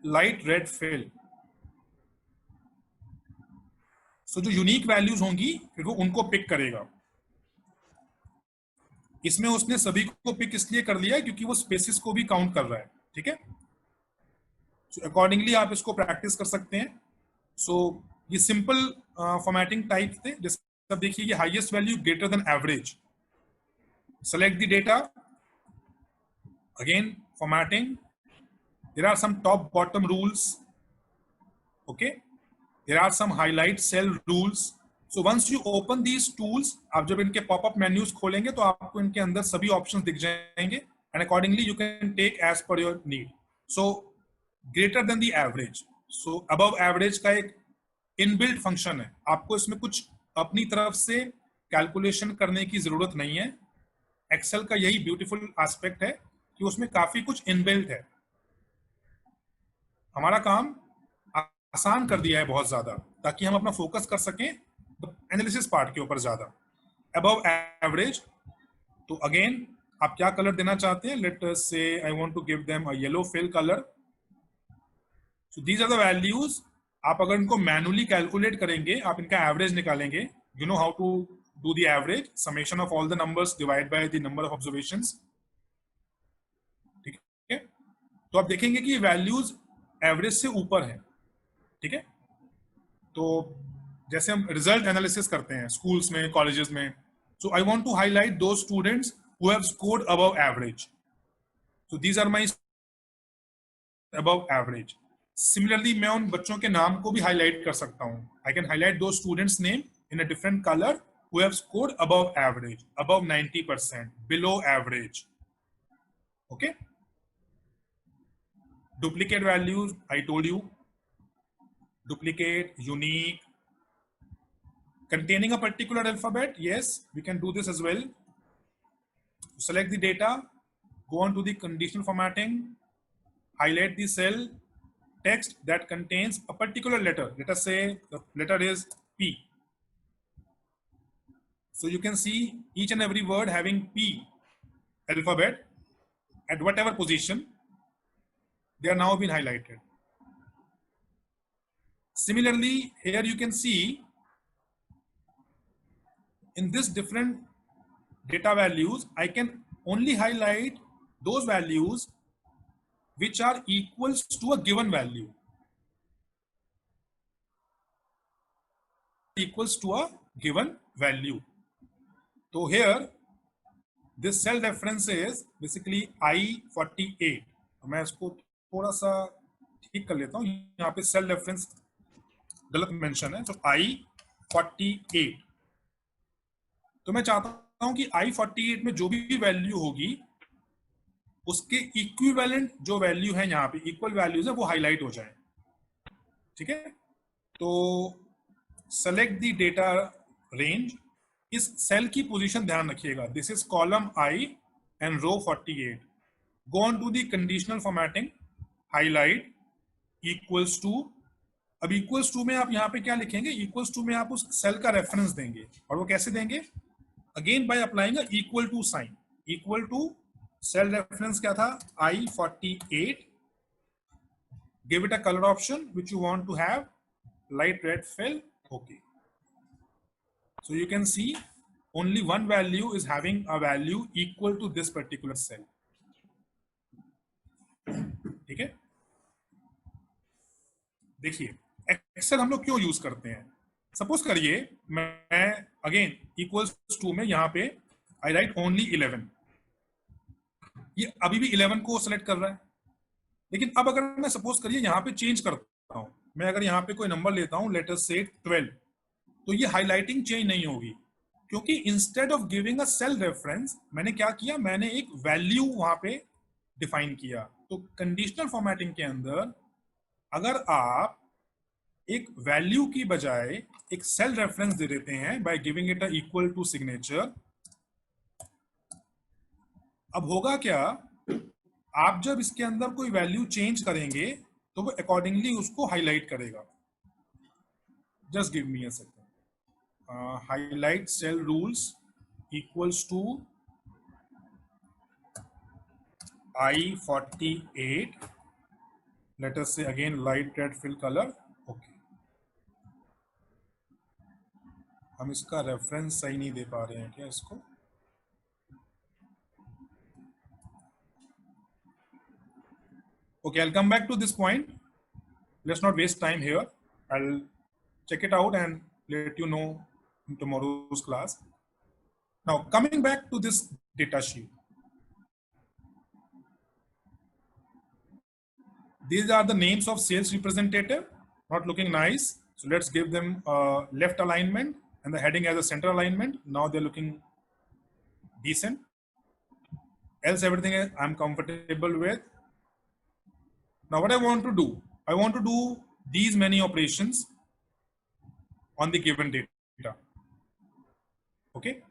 light red fill. So जो unique values होंगी, फिर वो उनको pick करेगा. इसमें उसने सभी को पिक इसलिए कर लिया है क्योंकि वो स्पेसिस को भी काउंट कर रहा है, ठीक है। सो अकॉर्डिंगली आप इसको प्रैक्टिस कर सकते हैं। सो ये सिंपल फॉर्मेटिंग टाइप थे। जैसे अब देखिए ये highest value greater than average, select the data, again formatting, there are some top bottom rules, okay, there are some highlight cell rules. So once you open these tools, आप जब इनके popup menus खोलेंगे तो आपको इनके अंदर सभी options दिख जाएंगे and accordingly you can take as per your need. So greater than the average, so above average का एक इनबिल्ट फंक्शन है, आपको इसमें कुछ अपनी तरफ से कैलकुलेशन करने की जरूरत नहीं है। एक्सेल का यही ब्यूटीफुल एस्पेक्ट है कि उसमें काफी कुछ इनबिल्ट है, हमारा काम आसान कर दिया है बहुत ज्यादा, ताकि हम अपना फोकस कर सकें एनालिसिस पार्ट के ऊपर ज्यादा। अबव एवरेज, तो अगेन आप क्या कलर देना चाहते हैं, let us say I want to give them a yellow fill colour. So these are the values. आप अगर इनको मैनुअली कैलकुलेट करेंगे, आप इनका एवरेज निकालेंगे, you know how to do the average, summation of all the numbers divide by the number of observations, ठीक है। तो आप देखेंगे कि वैल्यूज एवरेज से ऊपर है, ठीक है। तो जैसे हम रिजल्ट एनालिसिस करते हैं स्कूल्स में, कॉलेजेस में, so I want to highlight दो students who have scored above average, so these are my above average. Similarly मैं उन बच्चों के नाम को भी हाईलाइट कर सकता हूं, आई कैन हाईलाइट दो students name in a different colour who have scored above average, above 90%, below average, okay. Duplicate values, I told you, duplicate, unique, containing a particular alphabet, yes, we can do this as well. Select the data, go on to the conditional formatting, highlight the cell, text that contains a particular letter, let us say the letter is P. So you can see each and every word having P alphabet at whatever position, they are now been highlighted. Similarly, here you can see in this different data values, I can only highlight those values which are equals to a given value, equals to a given value. So here this cell reference is basically I48. मैं इसको थोड़ा सा ठीक कर लेता हूँ, यहाँ पे सेल रेफरेंस गलत मेंशन है, तो I48। तो मैं चाहता हूं कि I48 में जो भी वैल्यू होगी उसके इक्विवेलेंट जो वैल्यू है, यहाँ पे इक्वल वैल्यूज है, वो हाईलाइट हो जाए, ठीक है। तो सेलेक्ट द डेटा रेंज, इस सेल की पोजीशन ध्यान रखिएगा, this is column I and row 48। Go on to the conditional formatting, highlight, equals to. अब इक्वल्स टू में आप यहाँ पे क्या लिखेंगे, इक्वल्स टू में आप उस सेल का रेफरेंस देंगे, और वो कैसे देंगे, again by applying equal to sign. Equal to cell reference क्या था, I48, give it a color option which you want to have, light red fill, okay. So you can see only one value is having a value equal to this particular cell, ठीक है। देखिए Excel हम लोग क्यों use करते हैं, suppose करिए मैं अगेन इक्वल्स टू में यहाँ पे आई राइट ओनली 11, ये अभी भी 11 को सेलेक्ट कर रहा है, लेकिन अब अगर मैं सपोज करिए यहाँ पे चेंज करता हूँ, मैं अगर यहाँ पे कोई नंबर लेता हूँ, लेट अस से 12, तो ये हाईलाइटिंग चेंज नहीं होगी, क्योंकि instead of giving a cell reference मैंने क्या किया, मैंने एक वैल्यू वहां पे डिफाइन किया। तो कंडीशनल फॉर्मेटिंग के अंदर अगर आप एक वैल्यू की बजाय एक सेल रेफरेंस दे देते हैं by giving it a equal to signature, अब होगा क्या, आप जब इसके अंदर कोई वैल्यू चेंज करेंगे तो वो अकॉर्डिंगली उसको हाईलाइट करेगा। Just give me a second, highlight cell rules equals to I48, let us say again light red fill color, okay। हम इसका रेफरेंस सही नहीं दे पा रहे हैं क्या इसको, Okay, I'll come back to this point. Let's not waste time here. I'll check it out and let you know in tomorrow's class. Now, coming back to this data sheet. These are the names of sales representative, not looking nice. So let's give them a left alignment and the heading as a center alignment. Now they're looking decent. Else everything I'm comfortable with. Now what I want to do, I want to do these many operations on the given data. Okay.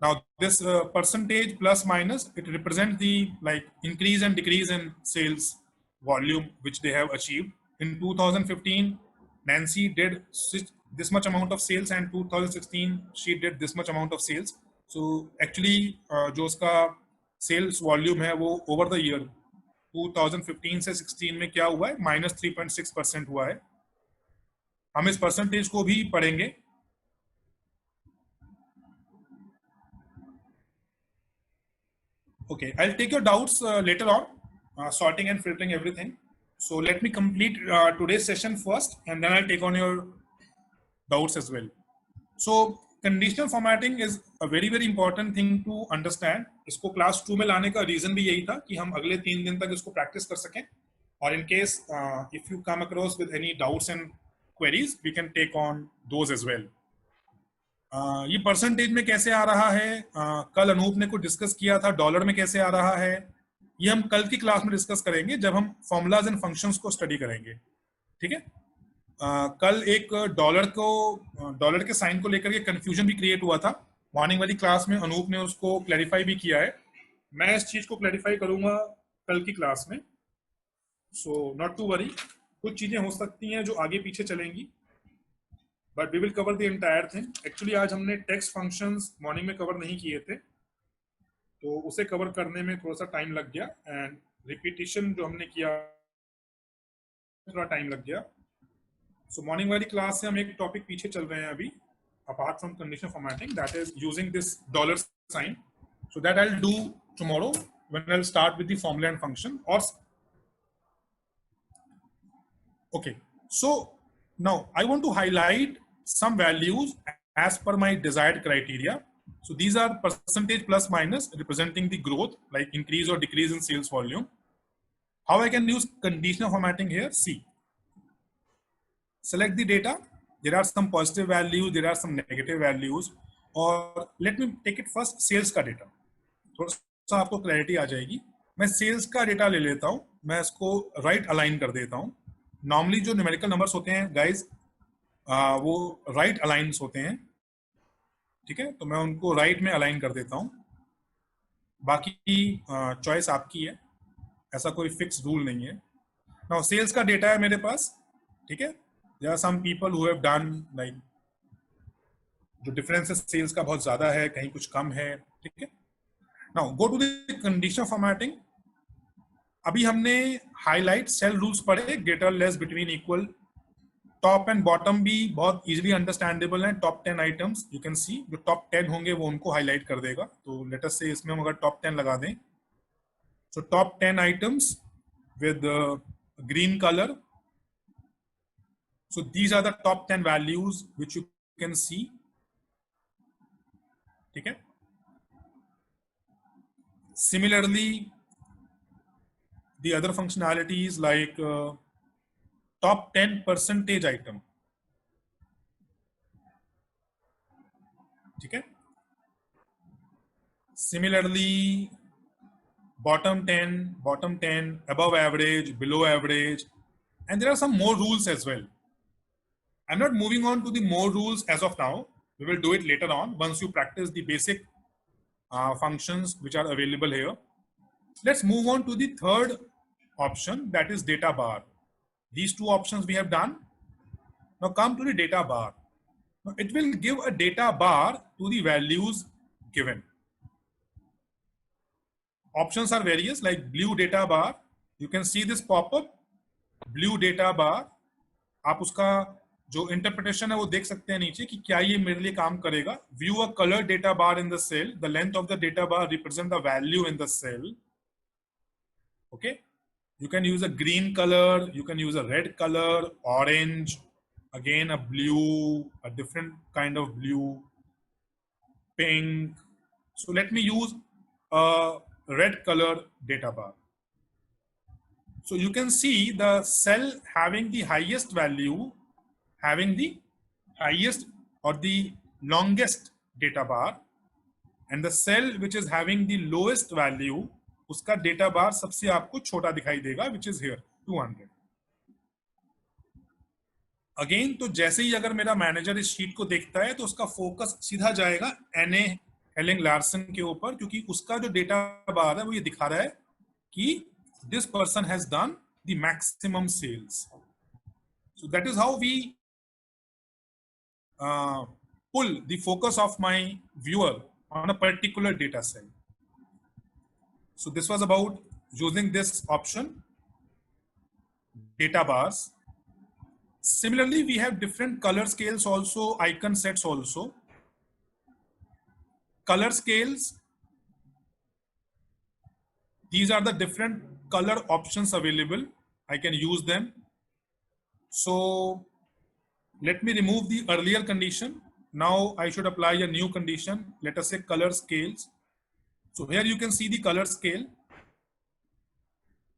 Now this percentage plus minus, it represents the like increase and decrease in sales volume which they have achieved. In 2015, Nancy did this much amount of sales, and 2016 she did this much amount of sales. So actually जो उसका sales volume है वो over the year 2015 से 16 में क्या हुआ है, -3.6% हुआ है. हम इस परसेंटेज को भी पढ़ेंगे. Okay, I'll take your doubts later on, sorting and filtering everything. So let me complete today's session first, and then I'll take on your doubts as well. So conditional formatting is a very important thing to understand. इसको class 2 में लाने का reason भी यही था कि हम अगले 3 दिन तक इसको प्रैक्टिस कर सकें. और in case if you come across with any doubts and queries, we can take on those as well. ये परसेंटेज में कैसे आ रहा है, कल अनूप ने कुछ डिस्कस किया था. डॉलर में कैसे आ रहा है, ये हम कल की क्लास में डिस्कस करेंगे जब हम फॉर्मूलाज एंड फंक्शंस को स्टडी करेंगे. ठीक है. कल एक डॉलर के साइन को लेकर के कंफ्यूजन भी क्रिएट हुआ था. मॉर्निंग वाली क्लास में अनूप ने उसको क्लैरिफाई भी किया है. मैं इस चीज को क्लैरिफाई करूंगा कल की क्लास में. So not to worry. कुछ चीजें हो सकती हैं जो आगे पीछे चलेंगी, but we will cover the entire thing. Actually आज हमने टेक्स्ट फंक्शंस मॉर्निंग में कवर नहीं किए थे, तो उसे कवर करने में थोड़ा सा टाइम लग गया, एंड रिपीटिशन जो हमने किया थोड़ा टाइम लग गया. सो मॉर्निंग वाली क्लास से हम एक टॉपिक पीछे चल रहे हैं अभी, apart from conditional formatting, that is using this dollar sign. So that I will do tomorrow when I will start with the formula and function. और okay, so now I want to highlight some values as per my desired criteria. So these are percentage plus minus representing the growth, like increase or decrease in sales volume. How I can use conditional formatting here? See, select the data. There are some positive values, there are some negative values. और let me take it first sales का data. थोड़ा सा आपको clarity आ जाएगी. मैं sales का data ले लेता हूँ, मैं इसको right align कर देता हूँ. नॉर्मली जो न्यूमेरिकल नंबर्स होते हैं गाइज, वो राइट अलाइंस होते हैं. ठीक है, तो मैं उनको राइट में अलाइन कर देता हूं. बाकी चॉइस आपकी है, ऐसा कोई फिक्स रूल नहीं है. नाउ सेल्स का डेटा है मेरे पास. ठीक है, there are some people who have done like जो डिफरेंसेस सेल्स का बहुत ज्यादा है, कहीं कुछ कम है. ठीक है. Now go to the conditional formatting. अभी हमने हाईलाइट सेल रूल्स पढ़े, greater less between equal. Top and bottom भी बहुत इजीली अंडरस्टैंडेबल है. Top 10 items you can see, जो टॉप 10 होंगे वो उनको हाईलाइट कर देगा. तो लेट अस से इसमें हम अगर टॉप 10 लगा दें, so top 10 items with green colour. So these are the top 10 values which you can see. ठीक है. Similarly the other functionalities like top 10 percentage item. ठीक है. Similarly bottom 10, above average, below average, and there are some more rules as well. I'm not moving on to the more rules as of now. We will do it later on once you practice the basic functions which are available here. Let's move on to the third option, that is data bar. These two options we have done. Now come to the data bar. Now it will give a data bar to the values given. Options are various, like blue data bar. You can see this pop up, blue data bar. आप उसका जो interpretation है वो देख सकते हैं नीचे कि क्या ये मेरे लिए काम करेगा. View a color data bar in the cell. The length of the data bar represent the value in the cell. Okay. You can use a green color, you can use a red color, orange, again a blue, a different kind of blue, pink. So let me use a red color data bar. So you can see the cell having the highest value, having the highest or the longest data bar, and the cell which is having the lowest value, उसका data बार सबसे आपको छोटा दिखाई देगा, which is here 200. Again तो जैसे ही अगर मेरा मैनेजर इस शीट को देखता है तो उसका फोकस सीधा जाएगा एनए हेलिंग लार्सन के ऊपर, क्योंकि उसका जो डेटा बार है वो ये दिखा रहा है कि this person has done the maximum sales. So that is how we pull the focus of my viewer on a particular data set. So this was about using this option, data bars. Similarly, we have different color scales also, icon sets also. Color scales, these are the different color options available. I can use them. So let me remove the earlier condition. Now I should apply a new condition. Let us say color scales. So here you can see the color scale.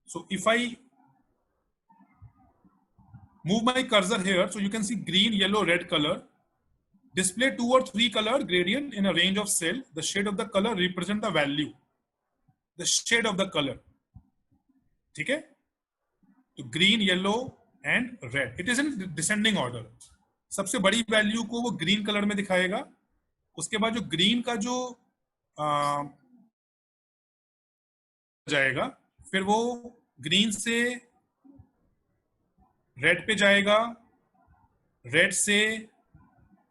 So if I move my cursor here, so you can see green, yellow, red color. Display 2 or 3 color gradient in a range of cell. The shade of the color represent the value. The shade of the color. ठीक है? तो green, yellow and red. It is in descending order. सबसे बड़ी value को वो green colour में दिखाएगा. उसके बाद जो ग्रीन का जो जाएगा, फिर वो ग्रीन से रेड पे जाएगा, रेड से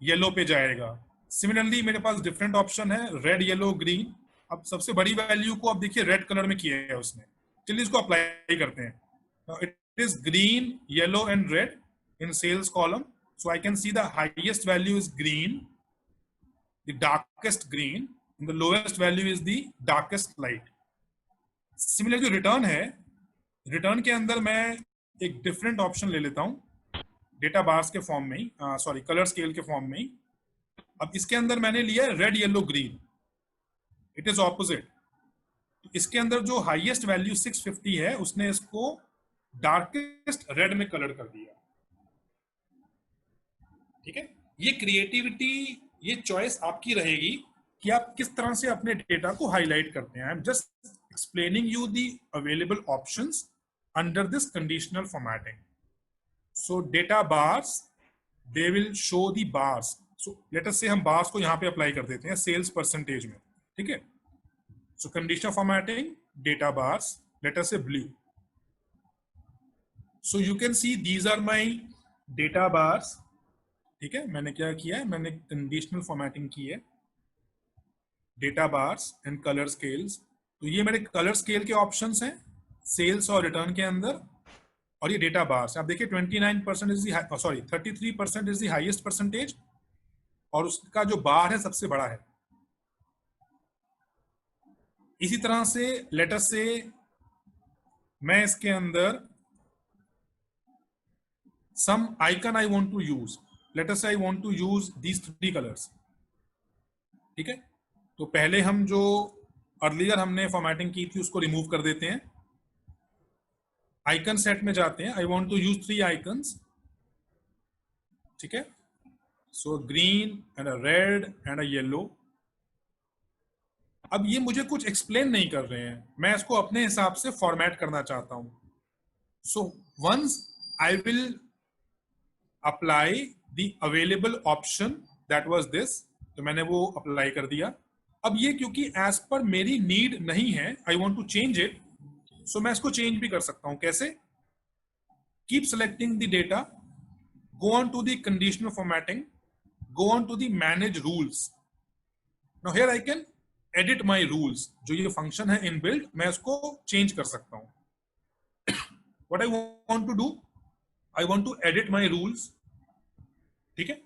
येलो पे जाएगा. सिमिलरली मेरे पास डिफरेंट ऑप्शन है, रेड, येलो, ग्रीन. अब सबसे बड़ी वैल्यू को अब देखिए रेड कलर में किया है उसने. चलिए इसको अप्लाई करते हैं. It is green, yellow and red in sales column. So I can see the highest value is green, the darkest green, and the lowest value is the darkest light. Similarly, जो return है, return के अंदर मैं एक different option ले लेता हूँ, data bars के form में ही, sorry, color scale के form में ही. अब इसके अंदर मैंने लिया red, yellow, green. It is opposite. इसके अंदर जो highest value 650 है, उसने इसको darkest red में color कर दिया. ठीक है? ये क्रिएटिविटी, ये चॉइस आपकी रहेगी कि आप किस तरह से अपने डेटा को हाईलाइट करते हैं. I am just explaining you the available options under this conditional formatting. So data bars, they will show the bars. So let us से हम बार्स को यहां पे अप्लाई कर देते हैं सेल्स परसेंटेज में. ठीक है? So conditional formatting, data bars, let us say blue. So you can see these are my data bars. ठीक है? मैंने क्या किया है, मैंने कंडीशनल फॉर्मेटिंग की है, data bars and colour scales. तो ये मेरे कलर स्केल के ऑप्शंस हैं सेल्स और रिटर्न के अंदर, और ये डेटा बार्स. आप देखिए 29% is the, sorry 33% is the highest percentage, और उसका जो बार है सबसे बड़ा है. इसी तरह से लेटर से मैं इसके अंदर some icon I want to use. Let us say I want to use these 3 colors. ठीक है? तो पहले हम जो अर्लियर हमने फॉर्मेटिंग की थी उसको रिमूव कर देते हैं. आइकन सेट में जाते हैं. I want to use 3 icons. ठीक है? So green and a red and a yellow. अब ये मुझे कुछ एक्सप्लेन नहीं कर रहे हैं, मैं इसको अपने हिसाब से फॉर्मेट करना चाहता हूं. So once I will apply the available option, that was this. तो मैंने वो अप्लाई कर दिया. अब ये क्योंकि एज पर मेरी नीड नहीं है, I want to change it, so मैं इसको चेंज भी कर सकता हूं. कैसे? Keep selecting the data, go on to the conditional formatting, go on to the manage rules. Now here I can edit my rules. जो ये फंक्शन है इनबिल्ट, मैं इसको चेंज कर सकता हूं. What I want to do, I want to edit my rules. ठीक है?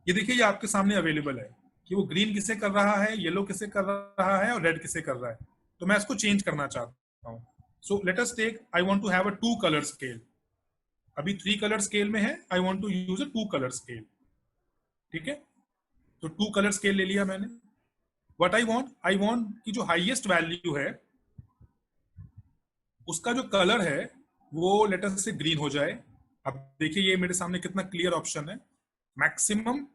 ये देखिए ये आपके सामने अवेलेबल है कि वो ग्रीन किसे कर रहा है, येलो किसे कर रहा है और रेड किसे कर रहा है. तो मैं इसको चेंज करना चाहता हूं. So let us take, I want to have a 2 colour scale. अभी 3 कलर स्केल में है, I want to use a 2 colour scale. ठीक है, तो 2 कलर स्केल ले लिया मैंने. व्हाट आई वांट कि जो हाईएस्ट वैल्यू है उसका जो कलर है वो लेट अस से ग्रीन हो जाए. अब देखिए ये मेरे सामने कितना क्लियर ऑप्शन है. मैक्सिमम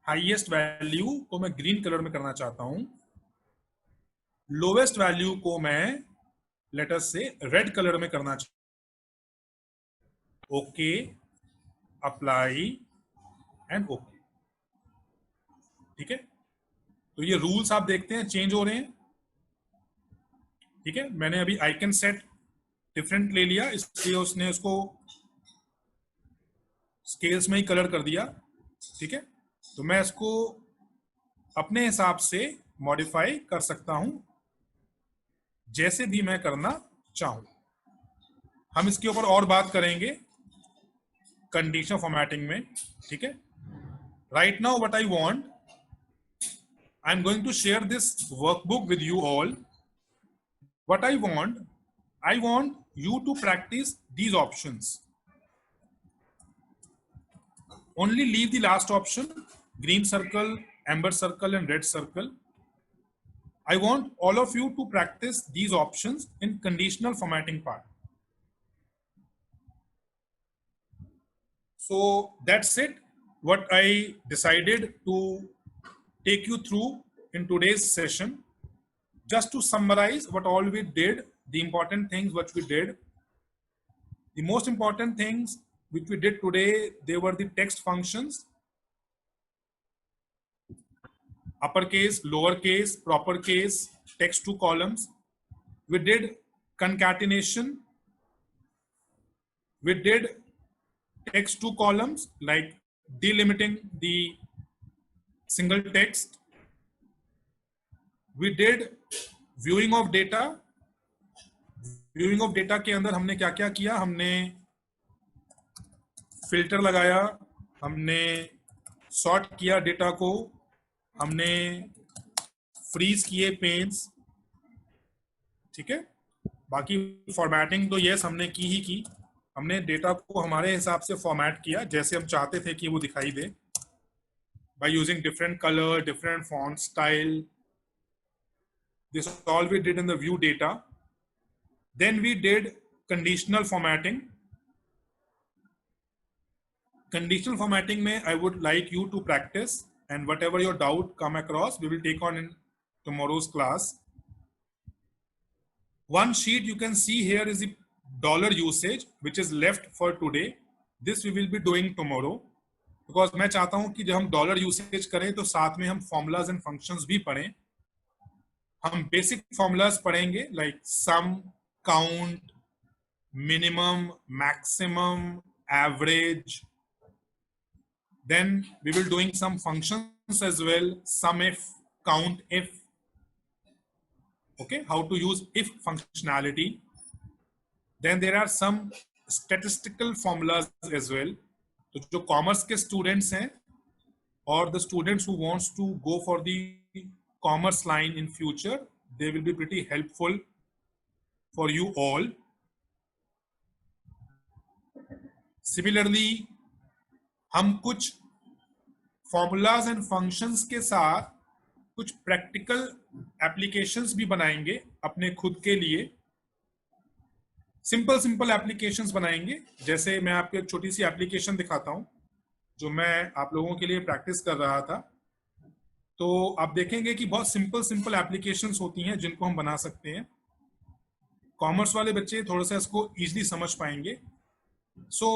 हाईएस्ट वैल्यू को मैं ग्रीन कलर में करना चाहता हूं, लोवेस्ट वैल्यू को मैं लेट अस से रेड कलर में करना चाहता हूं. Okay, apply and okay. ठीक है, तो ये रूल्स आप देखते हैं चेंज हो रहे हैं. ठीक है, मैंने अभी आइकन सेट डिफरेंट ले लिया, इसलिए उसने उसको स्केल्स में ही कलर कर दिया. ठीक है, तो मैं इसको अपने हिसाब से मॉडिफाई कर सकता हूं जैसे भी मैं करना चाहूं. हम इसके ऊपर और बात करेंगे कंडीशनल फॉर्मेटिंग में. ठीक है, right now what I want, I am going to share this workbook with you all. What I want you to practice these options. Only leave the last option, green circle, amber circle, and red circle. I want all of you to practice these options in conditional formatting part. So that's it. What I decided to take you through in today's session. Just to summarize what all we did, the important things which we did. The most important things which we did today, they were the text functions. Uppercase, lowercase, proper case, text to columns. We did concatenation. We did text to columns, like delimiting the single text. We did viewing of data. Viewing of data के अंदर हमने क्या क्या किया, हमने filter लगाया, हमने sort किया डेटा को, हमने फ्रीज किए पेन्स. ठीक है, बाकी फॉर्मेटिंग तो यस हमने की ही की. हमने डेटा को हमारे हिसाब से फॉर्मेट किया जैसे हम चाहते थे कि वो दिखाई दे, by using different colour, different font style. This all we did in the view data. Then we did conditional formatting. Conditional formatting mein I would like you to practice, and whatever your doubt come across, we will take on in tomorrow's class. One sheet you can see here is the dollar usage which is left for today. This we will be doing tomorrow, because मैं चाहता हूं कि जब हम dollar usage करें तो साथ में हम फॉर्मूलाज एंड फंक्शंस भी पढ़ें. हम बेसिक फॉर्मूलाज पढ़ेंगे, like sum, count, minimum, maximum, average. Then we will doing some functions as well, sum if, count if. Okay, how to use if functionality. Then there are some statistical formulas as well. तो जो commerce के students हैं और the students who wants to go for the commerce line in future, they will be pretty helpful for you all. Similarly, हम कुछ formulas and functions के साथ कुछ प्रैक्टिकल एप्लीकेशंस भी बनाएंगे अपने खुद के लिए. सिंपल एप्लीकेशंस बनाएंगे. जैसे मैं आपको एक छोटी सी एप्लीकेशन दिखाता हूं जो मैं आप लोगों के लिए प्रैक्टिस कर रहा था. तो आप देखेंगे कि बहुत सिंपल एप्लीकेशंस होती हैं जिनको हम बना सकते हैं. कॉमर्स वाले बच्चे थोड़ा सा इसको इजीली समझ पाएंगे. So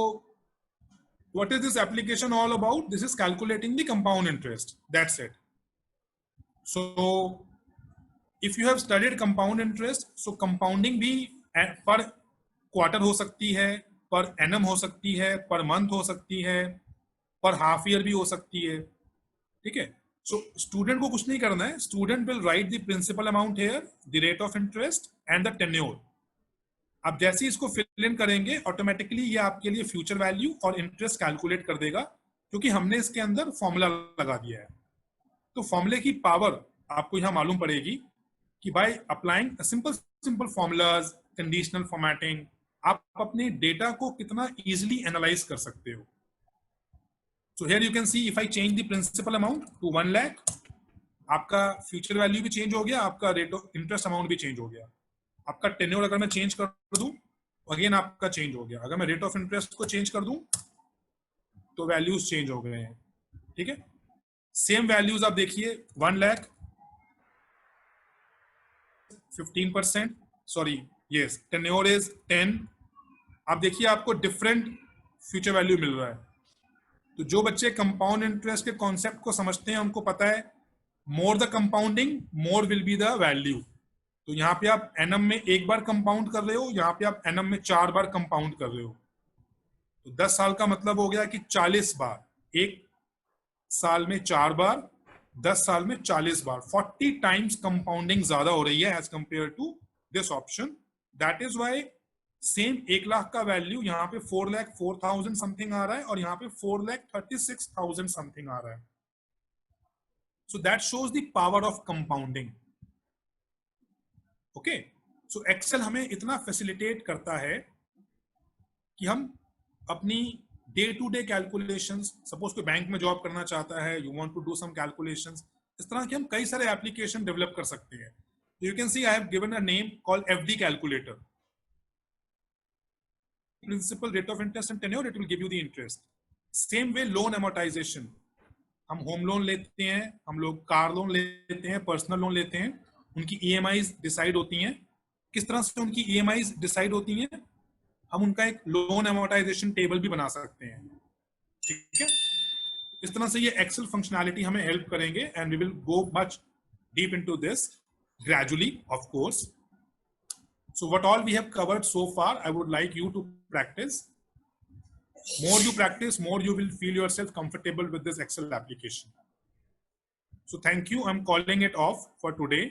what is this application all about? This is calculating the compound interest. That's it. So if you have studied compound interest, so compounding भी पर क्वार्टर हो सकती है, पर एनम हो सकती है, पर मंथ हो सकती है, पर हाफ ईयर भी हो सकती है. ठीक है, सो स्टूडेंट को कुछ नहीं करना है. Student will write the principal amount here, the rate of interest and the tenure. आप जैसे ही इसको फिल इन करेंगे ऑटोमेटिकली ये आपके लिए फ्यूचर वैल्यू और इंटरेस्ट कैलकुलेट कर देगा, क्योंकि हमने इसके अंदर फॉर्मूला लगा दिया है. तो फॉर्मूले की पावर आपको यहां मालूम पड़ेगी कि by applying simple formulas, conditional formatting, आप अपने डेटा को कितना इजीली एनालाइज कर सकते हो. So here you can see if I change the principal amount to 1 lakh, आपका फ्यूचर वैल्यू भी चेंज हो गया, आपका रेट ऑफ इंटरेस्ट अमाउंट भी चेंज हो गया. आपका टेन्योर अगर मैं चेंज कर दूं, अगेन आपका चेंज हो गया. अगर मैं रेट ऑफ इंटरेस्ट को चेंज कर दूं तो वैल्यूज चेंज हो गए हैं. ठीक है, सेम वैल्यूज आप देखिए, 1 lakh 15%, sorry yes, tenure is 10. आप देखिए आपको डिफरेंट फ्यूचर वैल्यू मिल रहा है. तो जो बच्चे कंपाउंड इंटरेस्ट के कॉन्सेप्ट को समझते हैं उनको पता है more the compounding more will be the value. तो यहाँ पे आप एनम में एक बार कंपाउंड कर रहे हो, यहाँ पे आप एनम में 4 बार कंपाउंड कर रहे हो. तो 10 साल का मतलब हो गया कि 40 बार, एक साल में 4 बार, 10 साल में 40 बार, 40 टाइम्स कंपाउंडिंग ज्यादा हो रही है as compare to this option. That is why same 1 lakh का वैल्यू यहाँ पे 4,04,000 समथिंग आ रहा है और यहाँ पे 4,36,000 समथिंग आ रहा है. So that shows the power of compounding. Okay, so Excel हमें इतना फैसिलिटेट करता है कि हम अपनी day to day calculations, suppose कोई बैंक में जॉब करना चाहता है, you want to do some calculations, इस तरह के हम कई सारे एप्लीकेशन डेवलप कर सकते हैं. You can see I have given a name called FD calculator. Principal, rate of interest and tenure, it will give you the interest. Same way loan amortization, हम होम लोन लेते हैं, हम लोग car loan लेते हैं, personal loan लेते हैं, उनकी ईएमआईज डिसाइड होती हैं. किस तरह से उनकी ईएमआईज डिसाइड होती हैं, हम उनका एक लोन एमोर्टाइजेशन टेबल भी बना सकते हैं. ठीक है, इस तरह से ये एक्सेल फंक्शनैलिटी हमें हेल्प करेंगे and we will go much deep into this gradually, of course. So what all we have covered so far, I would like you to practice. More you practice, more you will feel yourself comfortable with this Excel application. So thank you. I'm calling it off for today.